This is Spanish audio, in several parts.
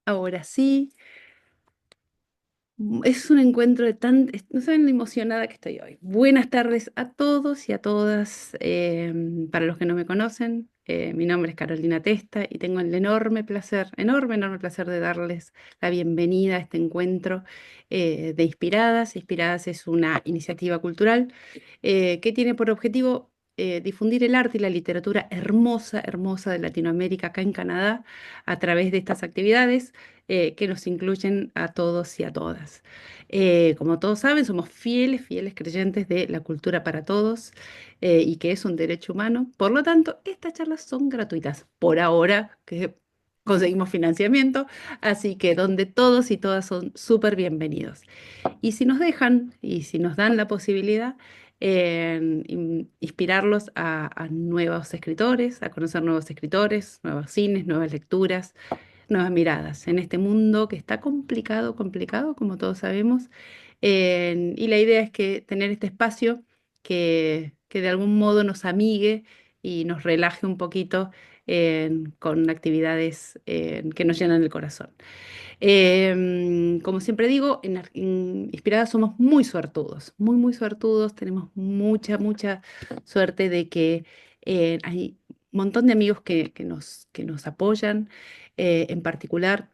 Ahora sí, es un encuentro de no saben lo emocionada que estoy hoy. Buenas tardes a todos y a todas. Para los que no me conocen, mi nombre es Carolina Testa y tengo el enorme placer de darles la bienvenida a este encuentro de Inspiradas. Inspiradas es una iniciativa cultural que tiene por objetivo difundir el arte y la literatura hermosa, hermosa de Latinoamérica acá en Canadá a través de estas actividades que nos incluyen a todos y a todas. Como todos saben, somos fieles creyentes de la cultura para todos y que es un derecho humano. Por lo tanto, estas charlas son gratuitas por ahora que conseguimos financiamiento, así que donde todos y todas son súper bienvenidos. Y si nos dejan y si nos dan la posibilidad, inspirarlos a nuevos escritores, a conocer nuevos escritores, nuevos cines, nuevas lecturas, nuevas miradas en este mundo que está complicado, complicado, como todos sabemos. Y la idea es que tener este espacio que de algún modo nos amigue y nos relaje un poquito con actividades que nos llenan el corazón. Como siempre digo, en Inspiradas somos muy suertudos, muy suertudos. Tenemos mucha suerte de que hay un montón de amigos que nos apoyan, en particular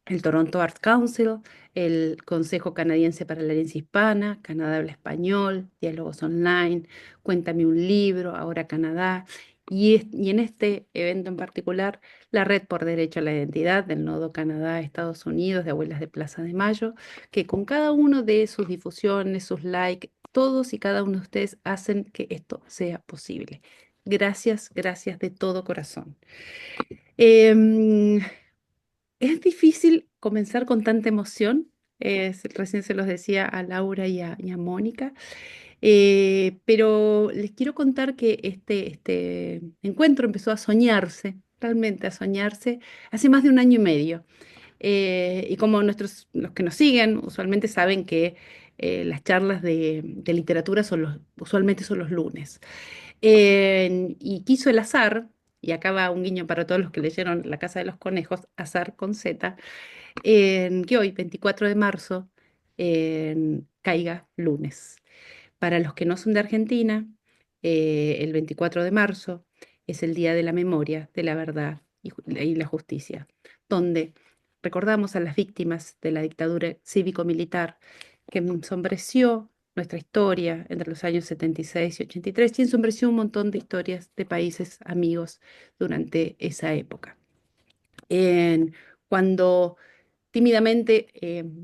el Toronto Arts Council, el Consejo Canadiense para la Herencia Hispana, Canadá Habla Español, Diálogos Online, Cuéntame un libro, Ahora Canadá, y en este evento en particular, la Red por Derecho a la Identidad del Nodo Canadá-Estados Unidos de Abuelas de Plaza de Mayo, que con cada uno de sus difusiones, sus likes, todos y cada uno de ustedes hacen que esto sea posible. Gracias, gracias de todo corazón. Em, es difícil comenzar con tanta emoción. Recién se los decía a Laura y a Mónica, pero les quiero contar que este encuentro empezó a soñarse, realmente a soñarse, hace más de un año y medio. Y como los que nos siguen usualmente saben que las charlas de literatura usualmente son los lunes. Y quiso el azar, y acá va un guiño para todos los que leyeron La Casa de los Conejos, azar con Z, que hoy, 24 de marzo, caiga lunes. Para los que no son de Argentina, el 24 de marzo es el Día de la Memoria, de la Verdad y la Justicia, donde recordamos a las víctimas de la dictadura cívico-militar que ensombreció nuestra historia entre los años 76 y 83 y ensombreció un montón de historias de países amigos durante esa época. Cuando tímidamente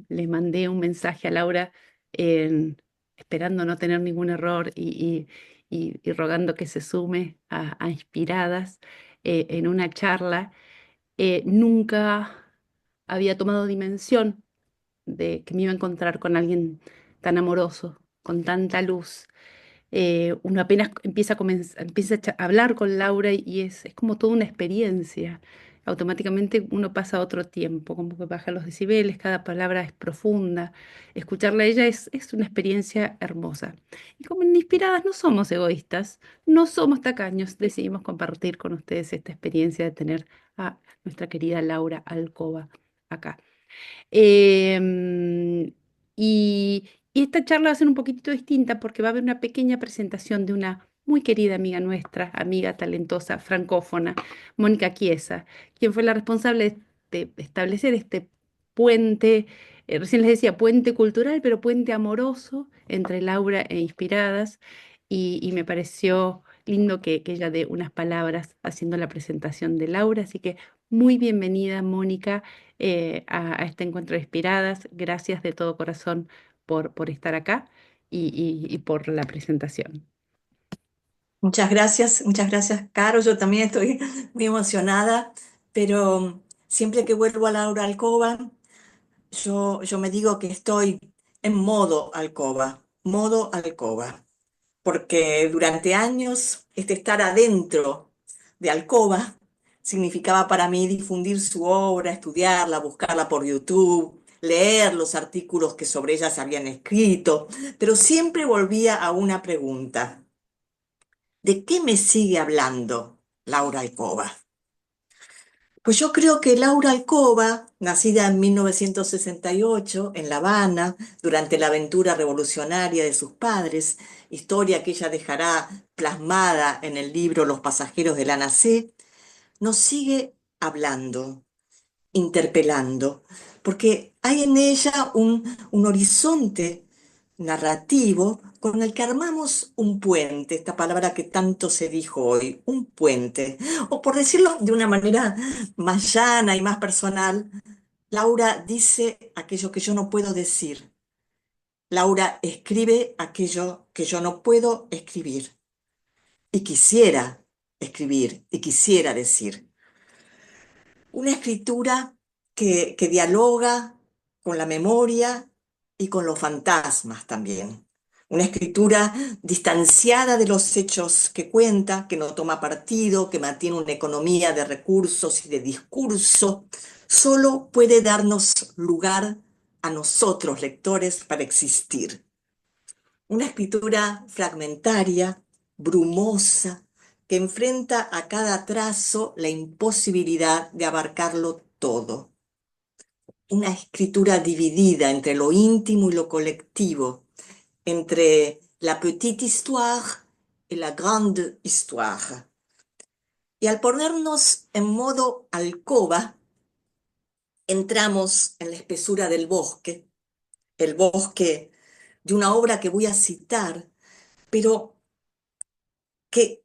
le mandé un mensaje a Laura, en- esperando no tener ningún error y rogando que se sume a Inspiradas en una charla. Nunca había tomado dimensión de que me iba a encontrar con alguien tan amoroso, con tanta luz. Uno apenas empieza a hablar con Laura y es como toda una experiencia. Automáticamente uno pasa a otro tiempo, como que baja los decibeles, cada palabra es profunda. Escucharla a ella es una experiencia hermosa. Y como en Inspiradas no somos egoístas, no somos tacaños, decidimos compartir con ustedes esta experiencia de tener a nuestra querida Laura Alcoba acá. Em, y esta charla va a ser un poquitito distinta porque va a haber una pequeña presentación de una muy querida amiga nuestra, amiga talentosa, francófona, Mónica Chiesa, quien fue la responsable de establecer este puente, recién les decía puente cultural, pero puente amoroso entre Laura e Inspiradas, y me pareció lindo que ella dé unas palabras haciendo la presentación de Laura, así que muy bienvenida, Mónica, a este encuentro de Inspiradas. Gracias de todo corazón por estar acá y por la presentación. Muchas gracias, Caro. Yo también estoy muy emocionada, pero siempre que vuelvo a Laura Alcoba, yo me digo que estoy en modo alcoba, porque durante años este estar adentro de Alcoba significaba para mí difundir su obra, estudiarla, buscarla por YouTube, leer los artículos que sobre ella se habían escrito, pero siempre volvía a una pregunta. ¿De qué me sigue hablando Laura Alcoba? Pues yo creo que Laura Alcoba, nacida en 1968 en La Habana, durante la aventura revolucionaria de sus padres, historia que ella dejará plasmada en el libro Los pasajeros de la Nacé, nos sigue hablando, interpelando, porque hay en ella un horizonte narrativo con el que armamos un puente, esta palabra que tanto se dijo hoy, un puente. O por decirlo de una manera más llana y más personal, Laura dice aquello que yo no puedo decir. Laura escribe aquello que yo no puedo escribir. Y quisiera escribir y quisiera decir. Una escritura que dialoga con la memoria y con los fantasmas también. Una escritura distanciada de los hechos que cuenta, que no toma partido, que mantiene una economía de recursos y de discurso, solo puede darnos lugar a nosotros, lectores, para existir. Una escritura fragmentaria, brumosa, que enfrenta a cada trazo la imposibilidad de abarcarlo todo. Una escritura dividida entre lo íntimo y lo colectivo, entre la petite histoire y la grande histoire. Y al ponernos en modo alcoba, entramos en la espesura del bosque, el bosque de una obra que voy a citar, pero que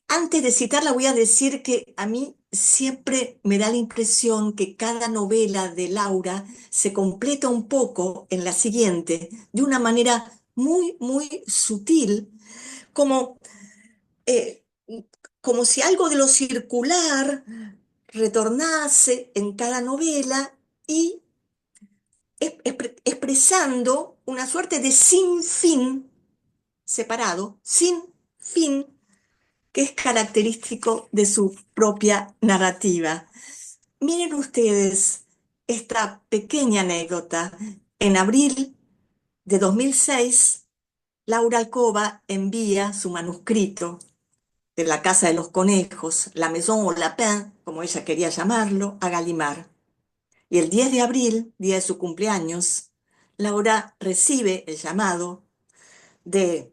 antes de citarla voy a decir que a mí siempre me da la impresión que cada novela de Laura se completa un poco en la siguiente, de una manera muy, muy sutil, como, eh, como si algo de lo circular retornase en cada novela y expresando una suerte de sinfín separado, sin fin, que es característico de su propia narrativa. Miren ustedes esta pequeña anécdota. En abril de 2006, Laura Alcoba envía su manuscrito de La Casa de los Conejos, La Maison au Lapin, como ella quería llamarlo, a Gallimard. Y el 10 de abril, día de su cumpleaños, Laura recibe el llamado de,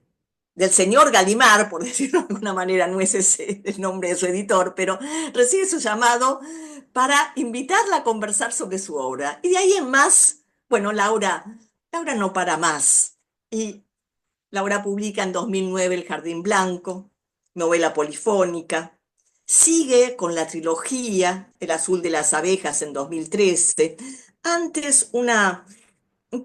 del señor Gallimard, por decirlo de alguna manera, no es ese el nombre de su editor, pero recibe su llamado para invitarla a conversar sobre su obra. Y de ahí en más, bueno, Laura no para más. Y Laura publica en 2009 El Jardín Blanco, novela polifónica. Sigue con la trilogía El Azul de las Abejas en 2013. Antes una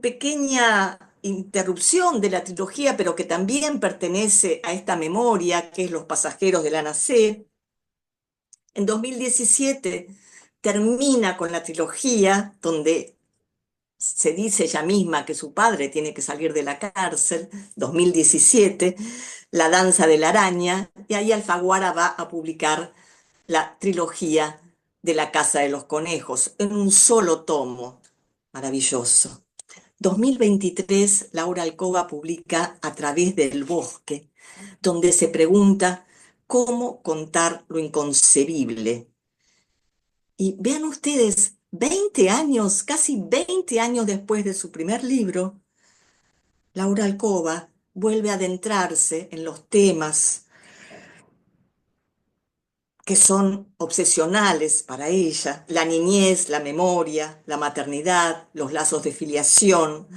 pequeña interrupción de la trilogía, pero que también pertenece a esta memoria, que es Los pasajeros de la Nacé. En 2017 termina con la trilogía, donde se dice ella misma que su padre tiene que salir de la cárcel, 2017, La danza de la araña, y ahí Alfaguara va a publicar la trilogía de La Casa de los Conejos en un solo tomo. Maravilloso. 2023, Laura Alcoba publica A través del bosque, donde se pregunta cómo contar lo inconcebible. Y vean ustedes, 20 años, casi 20 años después de su primer libro, Laura Alcoba vuelve a adentrarse en los temas que son obsesionales para ella: la niñez, la memoria, la maternidad, los lazos de filiación,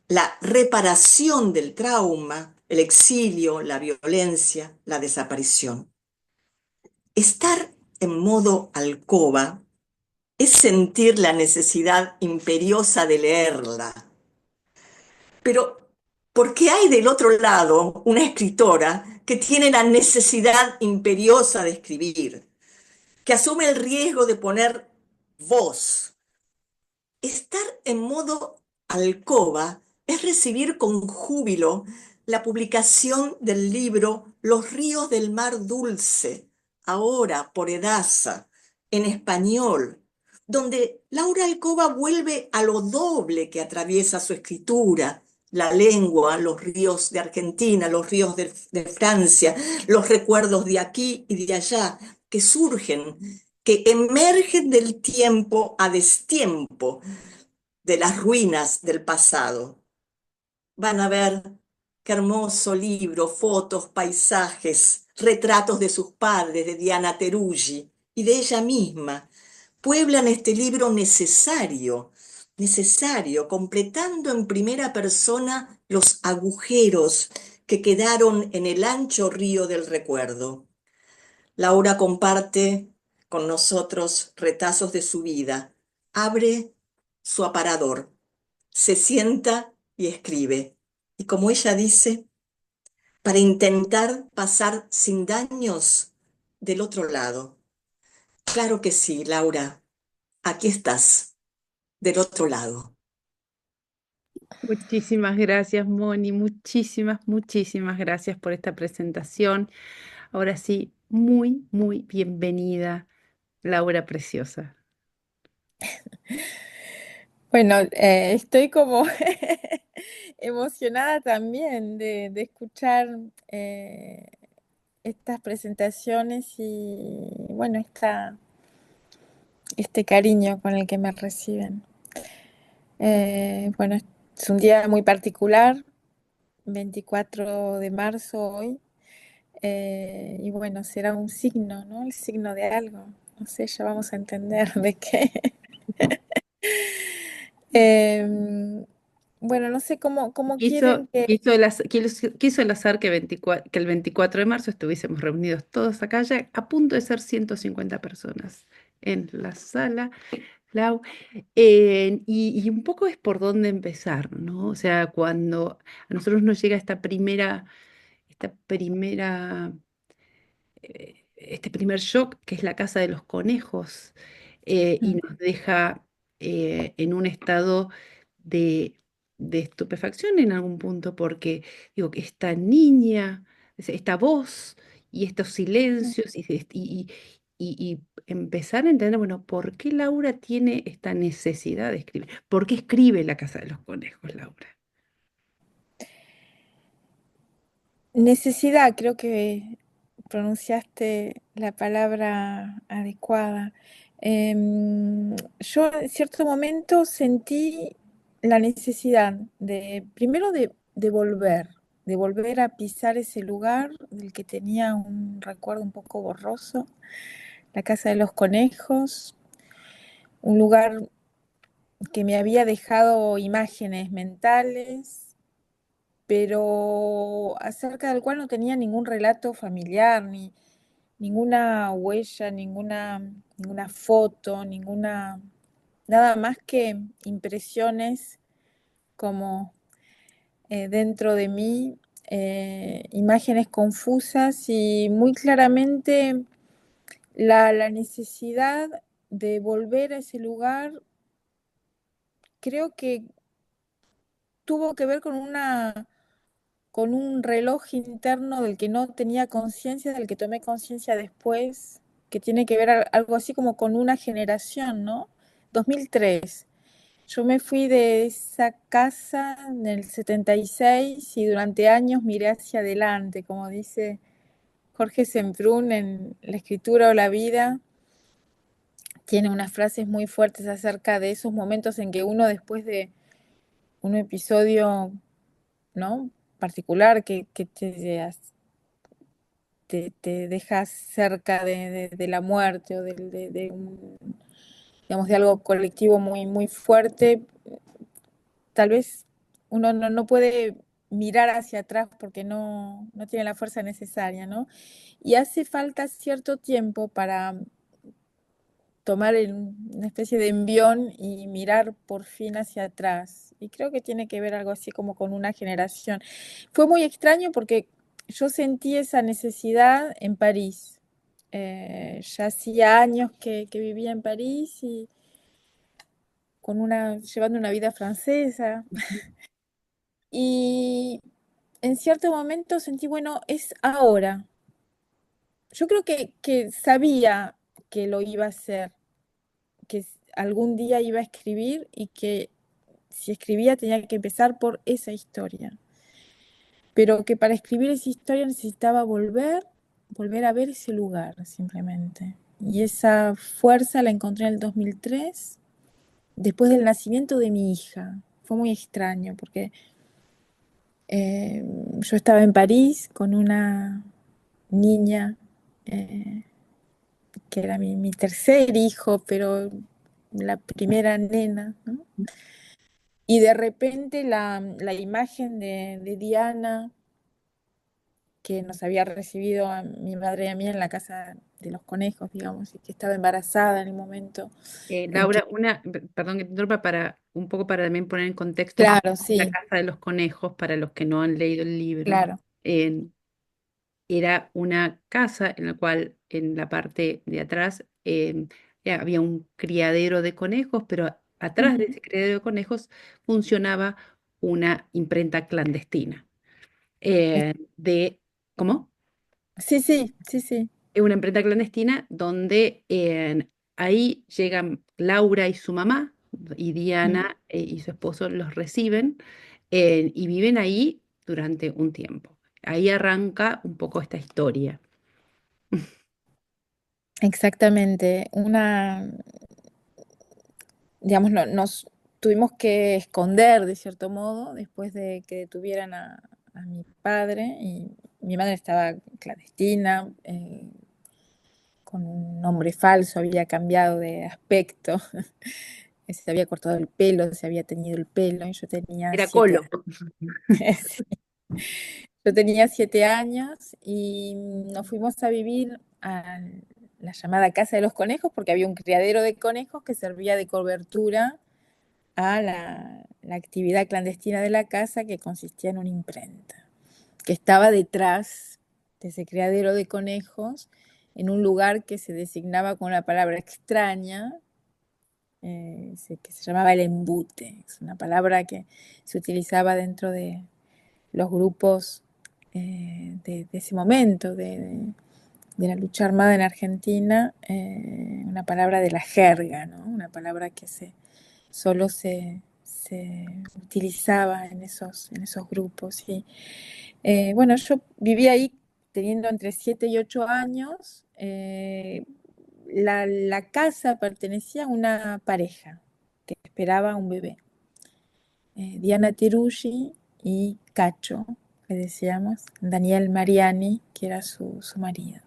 la reparación del trauma, el exilio, la violencia, la desaparición. Estar en modo alcoba es sentir la necesidad imperiosa de leerla. Pero, ¿por qué hay del otro lado una escritora que tiene la necesidad imperiosa de escribir, que asume el riesgo de poner voz? Estar en modo alcoba es recibir con júbilo la publicación del libro Los ríos del mar dulce, ahora por Edasa, en español, donde Laura Alcoba vuelve a lo doble que atraviesa su escritura: la lengua, los ríos de Argentina, los ríos de Francia, los recuerdos de aquí y de allá, que surgen que emergen del tiempo a destiempo, de las ruinas del pasado. Van a ver qué hermoso libro, fotos, paisajes, retratos de sus padres, de Diana Teruggi y de ella misma. Pueblan este libro necesario, necesario, completando en primera persona los agujeros que quedaron en el ancho río del recuerdo. Laura comparte con nosotros retazos de su vida, abre su aparador, se sienta y escribe. Y como ella dice, para intentar pasar sin daños del otro lado. Claro que sí, Laura, aquí estás, del otro lado. Muchísimas gracias, Moni, muchísimas, muchísimas gracias por esta presentación. Ahora sí, muy, muy bienvenida, Laura Preciosa. Bueno, estoy como emocionada también de escuchar estas presentaciones y bueno, este cariño con el que me reciben. Bueno, es un día muy particular, 24 de marzo hoy, y bueno, será un signo, ¿no? El signo de algo. No sé, ya vamos a entender de qué. Em, bueno, no sé cómo quieren que... Quiso el azar que, que el 24 de marzo estuviésemos reunidos todos acá, ya a punto de ser 150 personas en la sala, Lau. Y un poco es por dónde empezar, ¿no? O sea, cuando a nosotros nos llega este primer shock, que es la casa de los conejos, y Mm. nos deja en un estado de, de estupefacción en algún punto, porque digo que esta niña, esta voz y estos silencios, y empezar a entender, bueno, ¿por qué Laura tiene esta necesidad de escribir? ¿Por qué escribe La casa de los conejos, Laura? Necesidad, creo que pronunciaste la palabra adecuada. Yo en cierto momento sentí la necesidad primero de volver a pisar ese lugar del que tenía un recuerdo un poco borroso, la casa de los conejos, un lugar que me había dejado imágenes mentales, pero acerca del cual no tenía ningún relato familiar, ni ninguna huella, ninguna foto, nada más que impresiones como dentro de mí, imágenes confusas y muy claramente la necesidad de volver a ese lugar, creo que tuvo que ver con un reloj interno del que no tenía conciencia, del que tomé conciencia después, que tiene que ver algo así como con una generación, ¿no? 2003. Yo me fui de esa casa en el 76 y durante años miré hacia adelante, como dice Jorge Semprún en La escritura o la vida. Tiene unas frases muy fuertes acerca de esos momentos en que uno después de un episodio, ¿no? particular que te dejas cerca de la muerte o digamos, de algo colectivo muy, muy fuerte, tal vez uno no puede mirar hacia atrás porque no tiene la fuerza necesaria, ¿no? Y hace falta cierto tiempo para tomar una especie de envión y mirar por fin hacia atrás. Y creo que tiene que ver algo así como con una generación. Fue muy extraño porque yo sentí esa necesidad en París. Ya hacía años que vivía en París y llevando una vida francesa. Y en cierto momento sentí, bueno, es ahora. Yo creo que sabía que lo iba a hacer, que algún día iba a escribir y que si escribía tenía que empezar por esa historia. Pero que para escribir esa historia necesitaba volver a ver ese lugar simplemente. Y esa fuerza la encontré en el 2003, después del nacimiento de mi hija. Fue muy extraño porque yo estaba en París con una niña que era mi tercer hijo, pero la primera nena, ¿no? Y de repente la imagen de Diana, que nos había recibido a mi madre y a mí en la casa de los conejos, digamos, y que estaba embarazada en el momento en que, Laura, perdón que te interrumpa, un poco para también poner en contexto que claro, La sí, Casa de los Conejos, para los que no han leído el libro, claro. eh, era una casa en la cual en la parte de atrás había un criadero de conejos, pero atrás de Ujú. ese criadero de conejos funcionaba una imprenta clandestina. Es- De, ¿cómo? Sí, sí, sí, sí. Es una imprenta clandestina donde ahí llegan Laura y su mamá, y Mm. Diana y su esposo los reciben y viven ahí durante un tiempo. Ahí arranca un poco esta historia. Exactamente. Digamos, nos tuvimos que esconder de cierto modo después de que detuvieran a mi padre, y mi madre estaba clandestina, con un nombre falso, había cambiado de aspecto, se había cortado el pelo, se había teñido el pelo, y yo tenía Era 7 Colo. años. Sí. Yo tenía 7 años y nos fuimos a vivir a la llamada Casa de los Conejos porque había un criadero de conejos que servía de cobertura a la actividad clandestina de la casa, que consistía en una imprenta, que estaba detrás de ese criadero de conejos, en un lugar que se designaba con una palabra extraña, que se llamaba el embute. Es una palabra que se utilizaba dentro de los grupos de ese momento, de la lucha armada en Argentina, una palabra de la jerga, ¿no? Una palabra que solo se utilizaba en esos grupos. Y, bueno, yo viví ahí teniendo entre 7 y 8 años. La casa pertenecía a una pareja que esperaba un bebé. Diana Tirulli y Cacho, le decíamos, Daniel Mariani, que era su marido.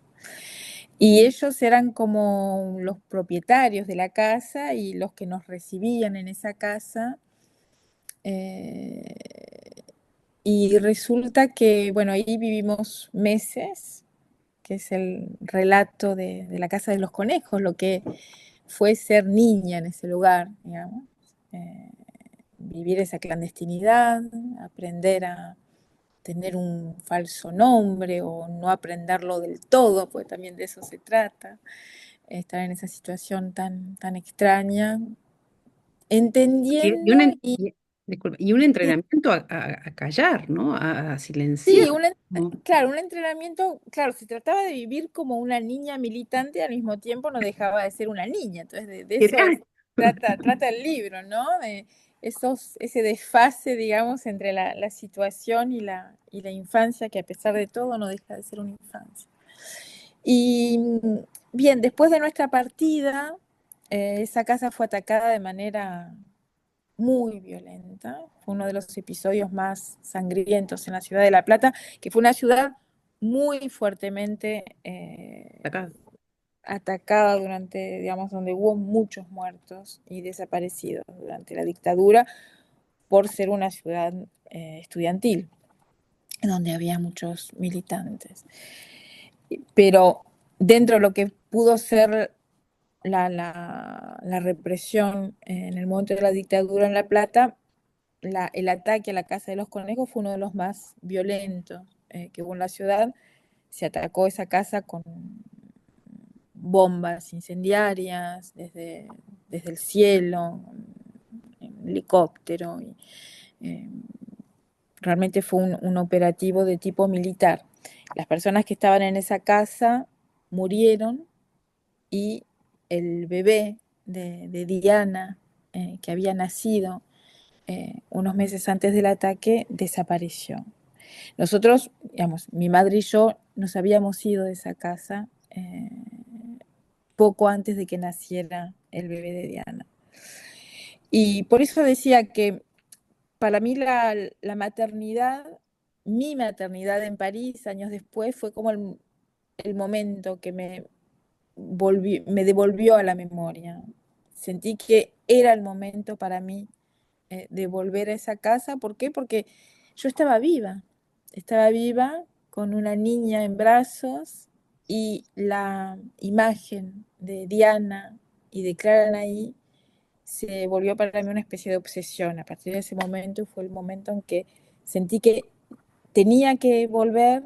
Y ellos eran como los propietarios de la casa y los que nos recibían en esa casa. eh, y resulta que, bueno, ahí vivimos meses, que es el relato de la Casa de los Conejos, lo que fue ser niña en ese lugar, digamos. Eh, Vivir esa clandestinidad, aprender a tener un falso nombre o no aprenderlo del todo, pues también de eso se trata, estar en esa situación tan, tan extraña, Y, entendiendo y, disculpa, y un y entrenamiento a callar, ¿no? A silenciar. sí, ¿No? claro, un entrenamiento, claro, se trataba de vivir como una niña militante, al mismo tiempo no dejaba de ser una niña, entonces de eso Exacto. trata el libro, ¿no? De ese desfase, digamos, entre la situación y la infancia, que a pesar de todo no deja de ser una infancia. Y bien, después de nuestra partida, esa casa fue atacada de manera muy violenta. Fue uno de los episodios más sangrientos en la ciudad de La Plata, que fue una ciudad muy fuertemente Acá. atacada durante, digamos, donde hubo muchos muertos y desaparecidos durante la dictadura, por ser una ciudad estudiantil, donde había muchos militantes. Pero dentro de lo que pudo ser la represión en el momento de la dictadura en La Plata, el ataque a la Casa de los Conejos fue uno de los más violentos que hubo en la ciudad. Se atacó esa casa con bombas incendiarias desde el cielo, en helicóptero. Eh, Realmente fue un operativo de tipo militar. Las personas que estaban en esa casa murieron, y el bebé de Diana, que había nacido unos meses antes del ataque, desapareció. Nosotros, digamos, mi madre y yo nos habíamos ido de esa casa poco antes de que naciera el bebé de Diana. Y por eso decía que para mí la maternidad, mi maternidad en París, años después, fue como el momento que me devolvió a la memoria. Sentí que era el momento para mí de volver a esa casa. ¿Por qué? Porque yo estaba viva con una niña en brazos y la imagen de Diana y de Clara ahí se volvió para mí una especie de obsesión. A partir de ese momento fue el momento en que sentí que tenía que volver,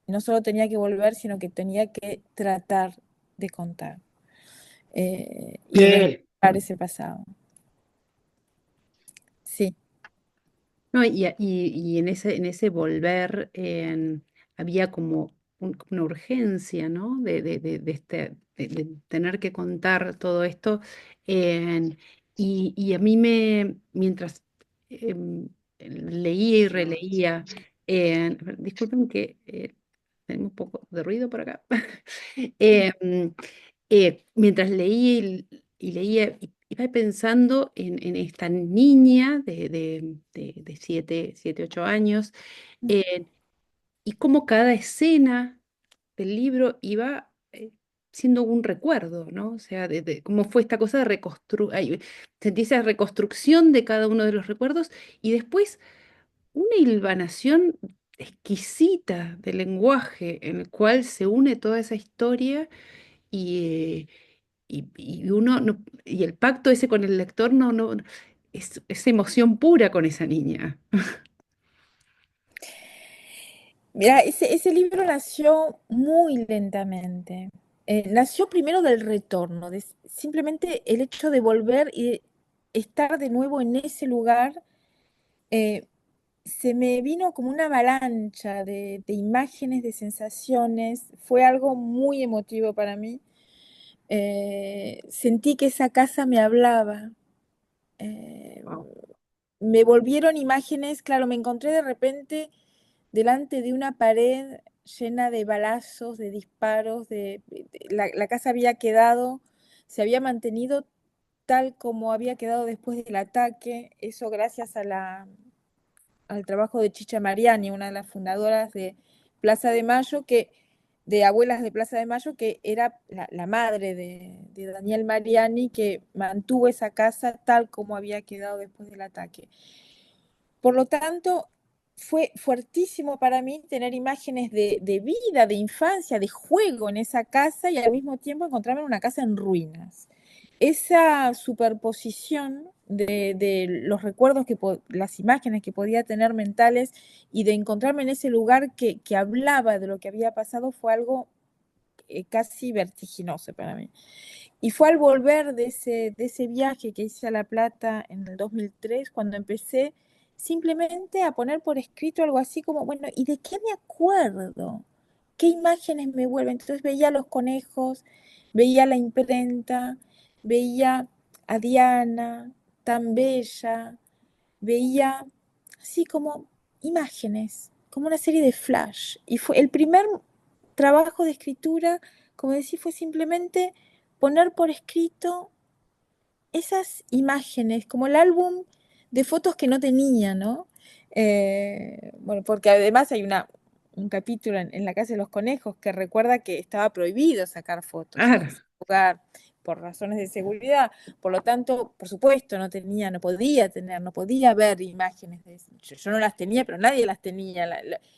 no solo tenía que volver, sino que tenía que tratar de contar y recuperar ese pasado. Sí. No, y en ese volver había como una urgencia, ¿no? De tener que contar todo esto. Y a mí mientras leía y releía, a ver, disculpen que tenemos un poco de ruido por acá. Em, mientras leía y leía, iba pensando en esta niña de 7, 8 años, eh, y cómo cada escena del libro iba siendo un recuerdo, ¿no? O sea, de cómo fue esta cosa de reconstruir, sentí esa reconstrucción de cada uno de los recuerdos y después una hilvanación exquisita del lenguaje en el cual se une toda esa historia y, y uno y el pacto ese con el lector es emoción pura con esa niña. Mira, ese libro nació muy lentamente. Nació primero del retorno, de simplemente el hecho de volver y de estar de nuevo en ese lugar. eh, Se me vino como una avalancha de imágenes, de sensaciones. Fue algo muy emotivo para mí. Sentí que esa casa me hablaba. Eh, Wow. Me volvieron imágenes, claro, me encontré de repente delante de una pared llena de balazos, de disparos, la casa había quedado, se había mantenido tal como había quedado después del ataque, eso gracias al trabajo de Chicha Mariani, una de las fundadoras de Plaza de Mayo, de Abuelas de Plaza de Mayo, que era la madre de Daniel Mariani, que mantuvo esa casa tal como había quedado después del ataque. Por lo tanto, fue fuertísimo para mí tener imágenes de vida, de infancia, de juego en esa casa y al mismo tiempo encontrarme en una casa en ruinas. Esa superposición de los recuerdos, las imágenes que podía tener mentales y de encontrarme en ese lugar que hablaba de lo que había pasado fue algo casi vertiginoso para mí. Y fue al volver de ese viaje que hice a La Plata en el 2003 cuando empecé simplemente a poner por escrito algo así como, bueno, ¿y de qué me acuerdo? ¿Qué imágenes me vuelven? Entonces veía los conejos, veía la imprenta, veía a Diana tan bella, veía así como imágenes, como una serie de flash. Y fue el primer trabajo de escritura, como decía, fue simplemente poner por escrito esas imágenes, como el álbum de fotos que no tenía, ¿no? Bueno, porque además hay un capítulo en La Casa de los Conejos que recuerda que estaba prohibido sacar fotos en Claro. ese lugar por razones de seguridad. Por lo tanto, por supuesto, no podía ver imágenes de eso. Yo no las tenía, pero nadie las tenía,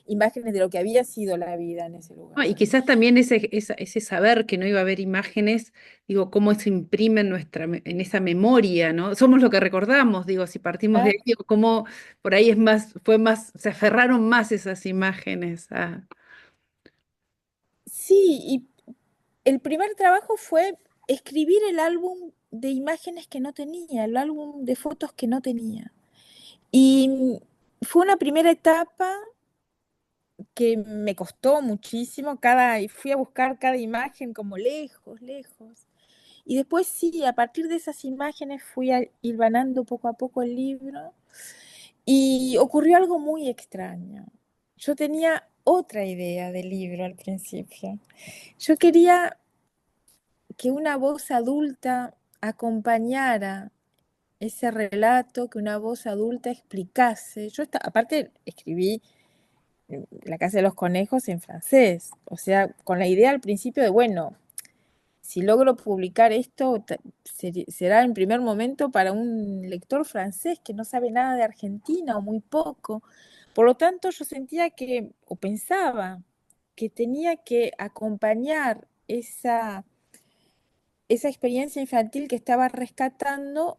imágenes de lo que había sido la vida en ese No, lugar. y quizás también ese saber que no iba a haber imágenes, digo, cómo se imprime en esa memoria, ¿no? Somos lo que recordamos, digo, si partimos de ahí, digo, cómo por ahí se aferraron más esas imágenes. Sí, y el primer trabajo fue escribir el álbum de imágenes que no tenía, el álbum de fotos que no tenía. Y fue una primera etapa que me costó muchísimo, y fui a buscar cada imagen como lejos, lejos. Y después sí, a partir de esas imágenes fui hilvanando poco a poco el libro y ocurrió algo muy extraño. Yo tenía otra idea del libro al principio. Yo quería que una voz adulta acompañara ese relato, que una voz adulta explicase. Aparte escribí La Casa de los Conejos en francés, o sea, con la idea al principio de, bueno, si logro publicar esto, será en primer momento para un lector francés que no sabe nada de Argentina o muy poco. Por lo tanto, yo sentía que, o pensaba, que tenía que acompañar esa experiencia infantil que estaba rescatando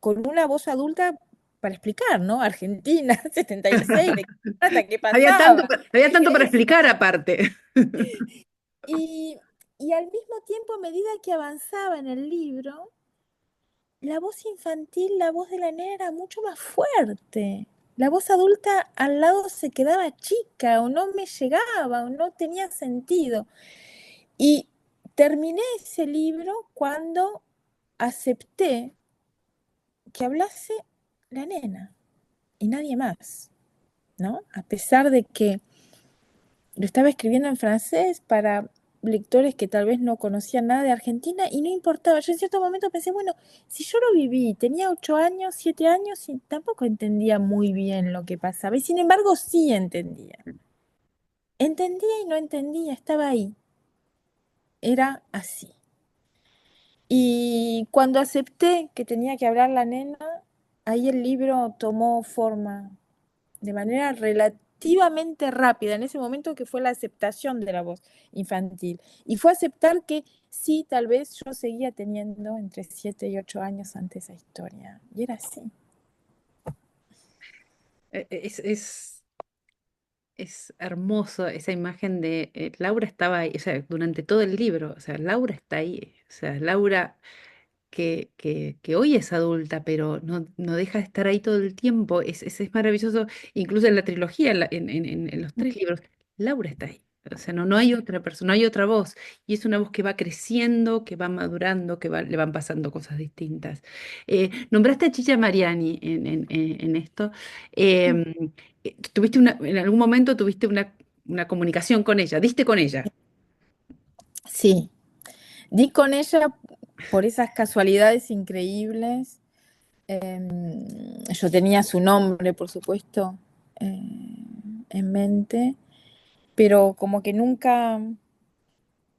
con una voz adulta para explicar, ¿no? Argentina, 76, ¿de qué trata? ¿Qué pasaba? Había tanto para explicar aparte. Y, y al mismo tiempo, a medida que avanzaba en el libro, la voz infantil, la voz de la nena era mucho más fuerte. La voz adulta al lado se quedaba chica o no me llegaba o no tenía sentido. Y terminé ese libro cuando acepté que hablase la nena y nadie más, ¿no? A pesar de que lo estaba escribiendo en francés para lectores que tal vez no conocían nada de Argentina y no importaba. Yo en cierto momento pensé, bueno, si yo lo viví, tenía 8 años, 7 años y tampoco entendía muy bien lo que pasaba. Y sin embargo sí entendía. Entendía y no entendía, estaba ahí. Era así. Y cuando acepté que tenía que hablar la nena, ahí el libro tomó forma de manera relativamente rápida, en ese momento que fue la aceptación de la voz infantil. Y fue aceptar que sí, tal vez yo seguía teniendo entre 7 y 8 años ante esa historia. Y era así. Es, es, es hermoso esa imagen de Laura estaba ahí, o sea, durante todo el libro, o sea, Laura está ahí, o sea, Laura que hoy es adulta, pero no deja de estar ahí todo el tiempo. Es maravilloso, incluso en la trilogía, en los tres libros, Laura está ahí. O sea, no hay otra persona, no hay otra voz. Y es una voz que va creciendo, que va madurando, le van pasando cosas distintas. Nombraste a Chicha Mariani en esto. Em, en algún momento tuviste una comunicación con ella, diste con ella. Sí, di con ella por esas casualidades increíbles. Yo tenía su nombre, por supuesto, en mente, pero como que nunca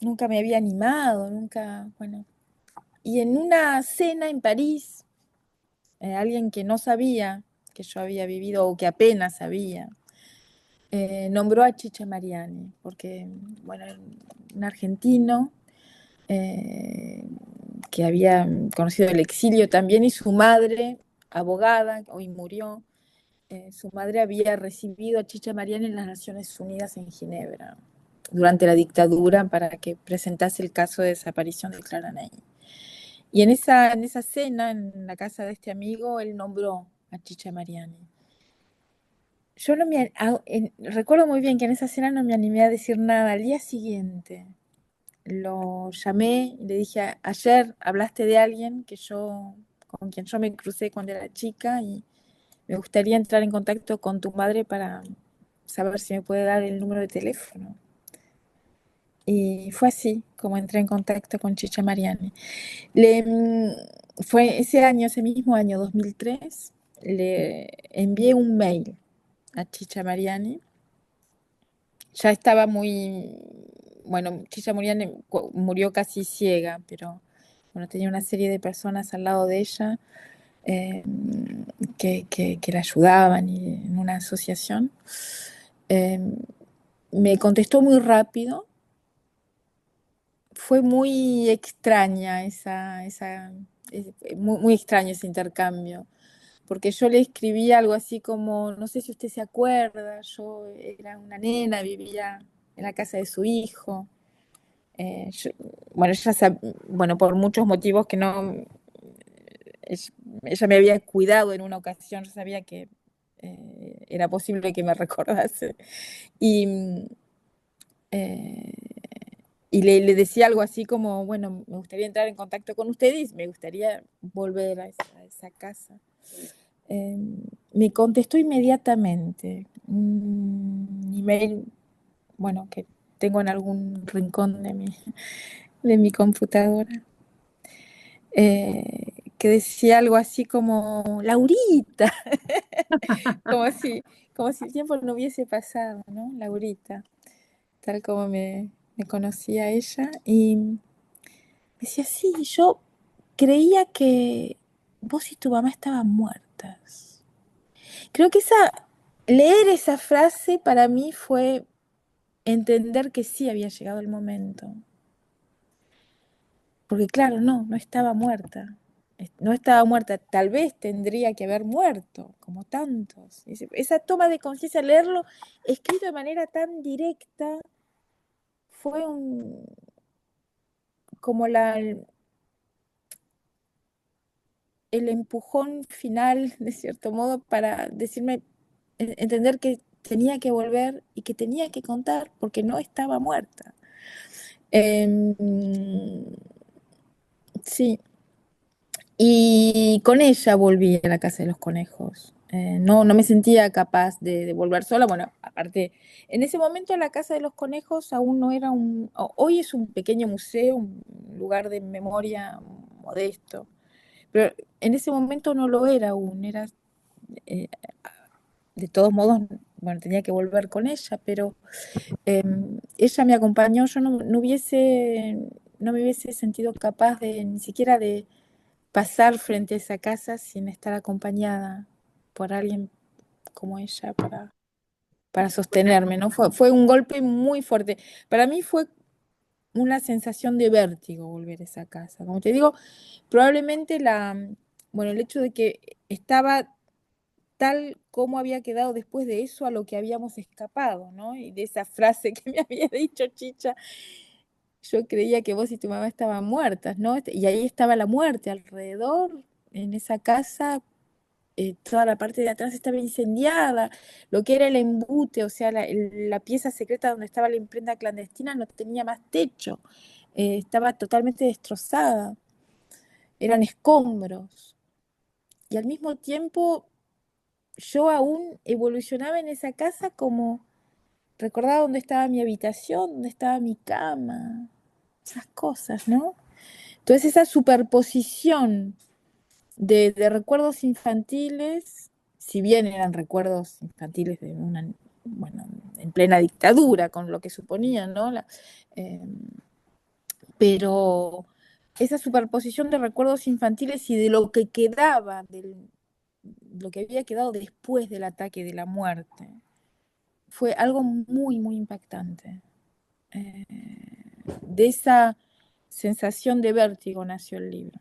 me había animado, nunca, bueno. Y en una cena en París, alguien que no sabía que yo había vivido o que apenas sabía, nombró a Chicha Mariani, porque, bueno, era un argentino eh, que había conocido el exilio también y su madre, abogada, hoy murió, su madre había recibido a Chicha Mariani en las Naciones Unidas en Ginebra durante la dictadura para que presentase el caso de desaparición de Clara Ney. Y en esa cena, en la casa de este amigo, él nombró a Chicha Mariani. Yo no me, recuerdo muy bien que en esa cena no me animé a decir nada. Al día siguiente lo llamé y le dije, ayer hablaste de alguien con quien yo me crucé cuando era chica y me gustaría entrar en contacto con tu madre para saber si me puede dar el número de teléfono. Y fue así como entré en contacto con Chicha Mariani. Fue ese mismo año 2003, le envié un mail a Chicha Mariani. Ya estaba bueno, Chicha Mariani murió casi ciega, pero bueno, tenía una serie de personas al lado de ella eh, que la ayudaban en una asociación. Eh, Me contestó muy rápido. Fue muy extraña muy extraño ese intercambio, porque yo le escribí algo así como, no sé si usted se acuerda, yo era una nena, vivía en la casa de su hijo. Eh, yo- bueno, bueno, por muchos motivos que no, ella, ella me había cuidado en una ocasión, yo sabía que era posible que me recordase. Y, eh, y le decía algo así como, bueno, me gustaría entrar en contacto con ustedes, me gustaría volver a esa casa. Eh, Me contestó inmediatamente un email, bueno, que tengo en algún rincón de mi computadora, que decía algo así como Laurita, como si, como si el tiempo no hubiese pasado, ¿no? Laurita, tal como me conocía ella. Y decía, sí, yo creía que vos y tu mamá estaban muertas. Creo que leer esa frase para mí fue entender que sí había llegado el momento. Porque claro, no estaba muerta. No estaba muerta, tal vez tendría que haber muerto, como tantos. Esa toma de conciencia, leerlo escrito de manera tan directa, fue como el empujón final, de cierto modo, para decirme, entender que tenía que volver y que tenía que contar porque no estaba muerta. Em, sí, y con ella volví a la casa de los conejos. No me sentía capaz de volver sola. Bueno, aparte, en ese momento la casa de los conejos aún no era hoy es un pequeño museo, un lugar de memoria modesto, pero en ese momento no lo era aún, eh, de todos modos, bueno, tenía que volver con ella, pero ella me acompañó, yo no me hubiese sentido capaz ni siquiera de pasar frente a esa casa sin estar acompañada por alguien como ella para sostenerme, ¿no? Fue un golpe muy fuerte. Para mí fue una sensación de vértigo volver a esa casa. Como te digo, probablemente bueno, el hecho de que estaba tal como había quedado después de eso a lo que habíamos escapado, ¿no? Y de esa frase que me había dicho Chicha, yo creía que vos y tu mamá estaban muertas, ¿no? Y ahí estaba la muerte alrededor, en esa casa, toda la parte de atrás estaba incendiada, lo que era el embute, o sea, la pieza secreta donde estaba la imprenta clandestina no tenía más techo, estaba totalmente destrozada, eran escombros. Y al mismo tiempo yo aún evolucionaba en esa casa como recordaba dónde estaba mi habitación, dónde estaba mi cama, esas cosas, ¿no? Entonces esa superposición de recuerdos infantiles, si bien eran recuerdos infantiles de bueno, en plena dictadura, con lo que suponían, ¿no? Eh, pero esa superposición de recuerdos infantiles y de lo que quedaba, lo que había quedado después del ataque, de la muerte, fue algo muy, muy impactante. Eh, de esa sensación de vértigo nació el libro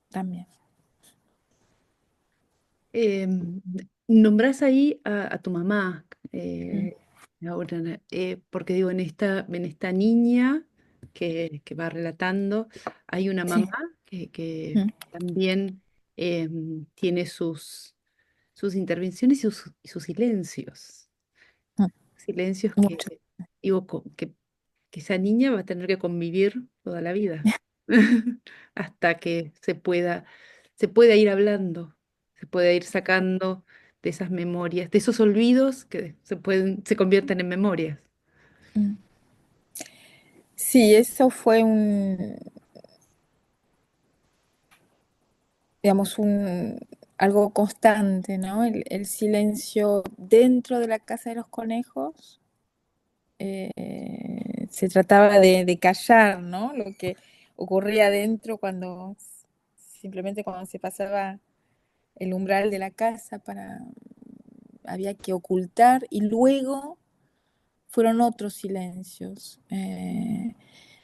también. Eh, Nombrás ahí a tu mamá, Mm, ahora, porque digo, en esta niña que va relatando, hay una mamá sí, que mm, también tiene sus intervenciones y sus silencios. mm, Silencios mucho. digo, que esa niña va a tener que convivir toda la vida, hasta que se pueda ir hablando, se pueda ir sacando de esas memorias, de esos olvidos que se convierten en memorias. Mm. Sí, eso fue digamos, algo constante, ¿no? El silencio dentro de la casa de los conejos. Se trataba de callar, ¿no? Lo que ocurría adentro simplemente cuando se pasaba el umbral de la casa había que ocultar y luego fueron otros silencios.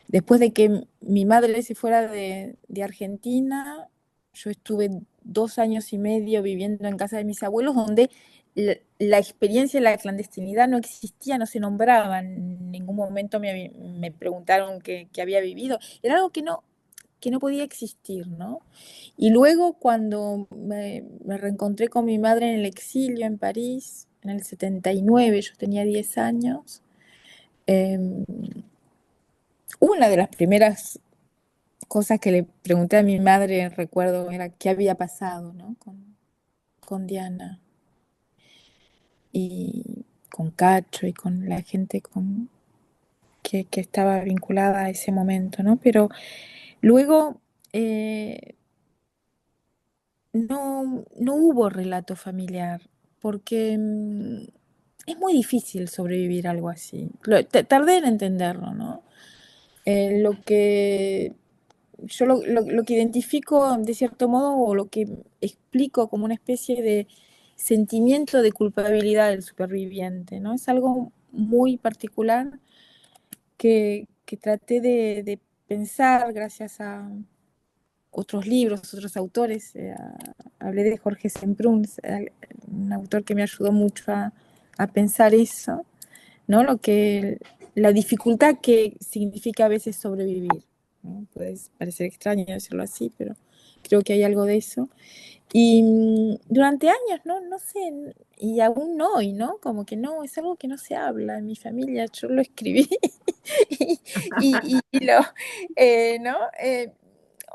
Después de que mi madre se fuera de Argentina, yo estuve 2 años y medio viviendo en casa de mis abuelos, donde la experiencia de la clandestinidad no existía, no se nombraba. En ningún momento me preguntaron qué había vivido. Era algo que no podía existir, ¿no? Y luego cuando me reencontré con mi madre en el exilio en París, en el 79, yo tenía 10 años, eh, una de las primeras cosas que le pregunté a mi madre, recuerdo, era qué había pasado, ¿no? Con Diana y con Cacho y con la gente que estaba vinculada a ese momento, ¿no? Pero luego eh, no hubo relato familiar, porque es muy difícil sobrevivir algo así. Tardé en entenderlo, ¿no? Lo que yo lo que identifico de cierto modo, o lo que explico como una especie de sentimiento de culpabilidad del superviviente, ¿no? Es algo muy particular que traté de pensar gracias a otros libros, otros autores. Hablé de Jorge Semprún, un autor que me ayudó mucho a pensar eso, ¿no? La dificultad que significa a veces sobrevivir, ¿no? Puede parecer extraño decirlo así, pero creo que hay algo de eso. Y durante años, ¿no? No sé, y aún hoy, ¿no? Como que no, es algo que no se habla en mi familia. Yo lo escribí y, ¿no?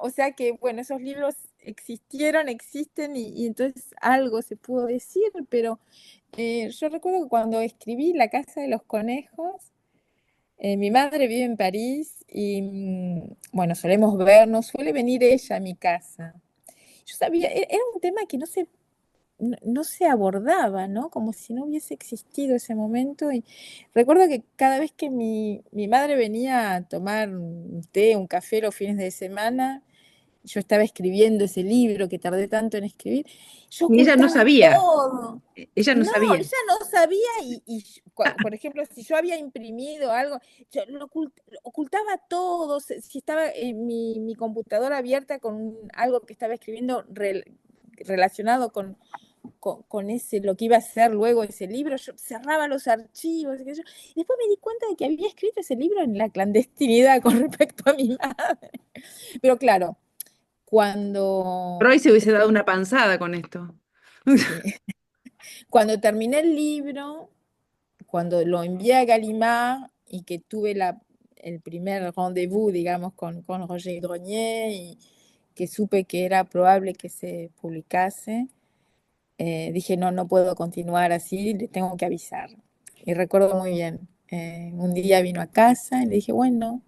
O sea que, bueno, esos libros existieron, existen y entonces algo se pudo decir, pero yo recuerdo que cuando escribí La Casa de los Conejos, mi madre vive en París y, bueno, solemos vernos, suele venir ella a mi casa. Yo sabía, era un tema que no se abordaba, ¿no? Como si no hubiese existido ese momento. Y recuerdo que cada vez que mi madre venía a tomar un té, un café los fines de semana, yo estaba escribiendo ese libro que tardé tanto en escribir, yo Y ella no ocultaba sabía, todo. ella no No, sabía. ella no sabía por ejemplo, si yo había imprimido algo, yo lo ocultaba todo. Si estaba en mi computadora abierta con algo que estaba escribiendo relacionado con ese, lo que iba a ser luego ese libro, yo cerraba los archivos. Y después me di cuenta de que había escrito ese libro en la clandestinidad con respecto a mi madre. Pero claro, cuando, Roy se hubiese dado una panzada con esto. sí, cuando terminé el libro, cuando lo envié a Gallimard y que tuve el primer rendezvous, digamos, con Roger Grenier, y que supe que era probable que se publicase, dije, no, no puedo continuar así, le tengo que avisar. Y recuerdo muy bien, un día vino a casa y le dije, bueno,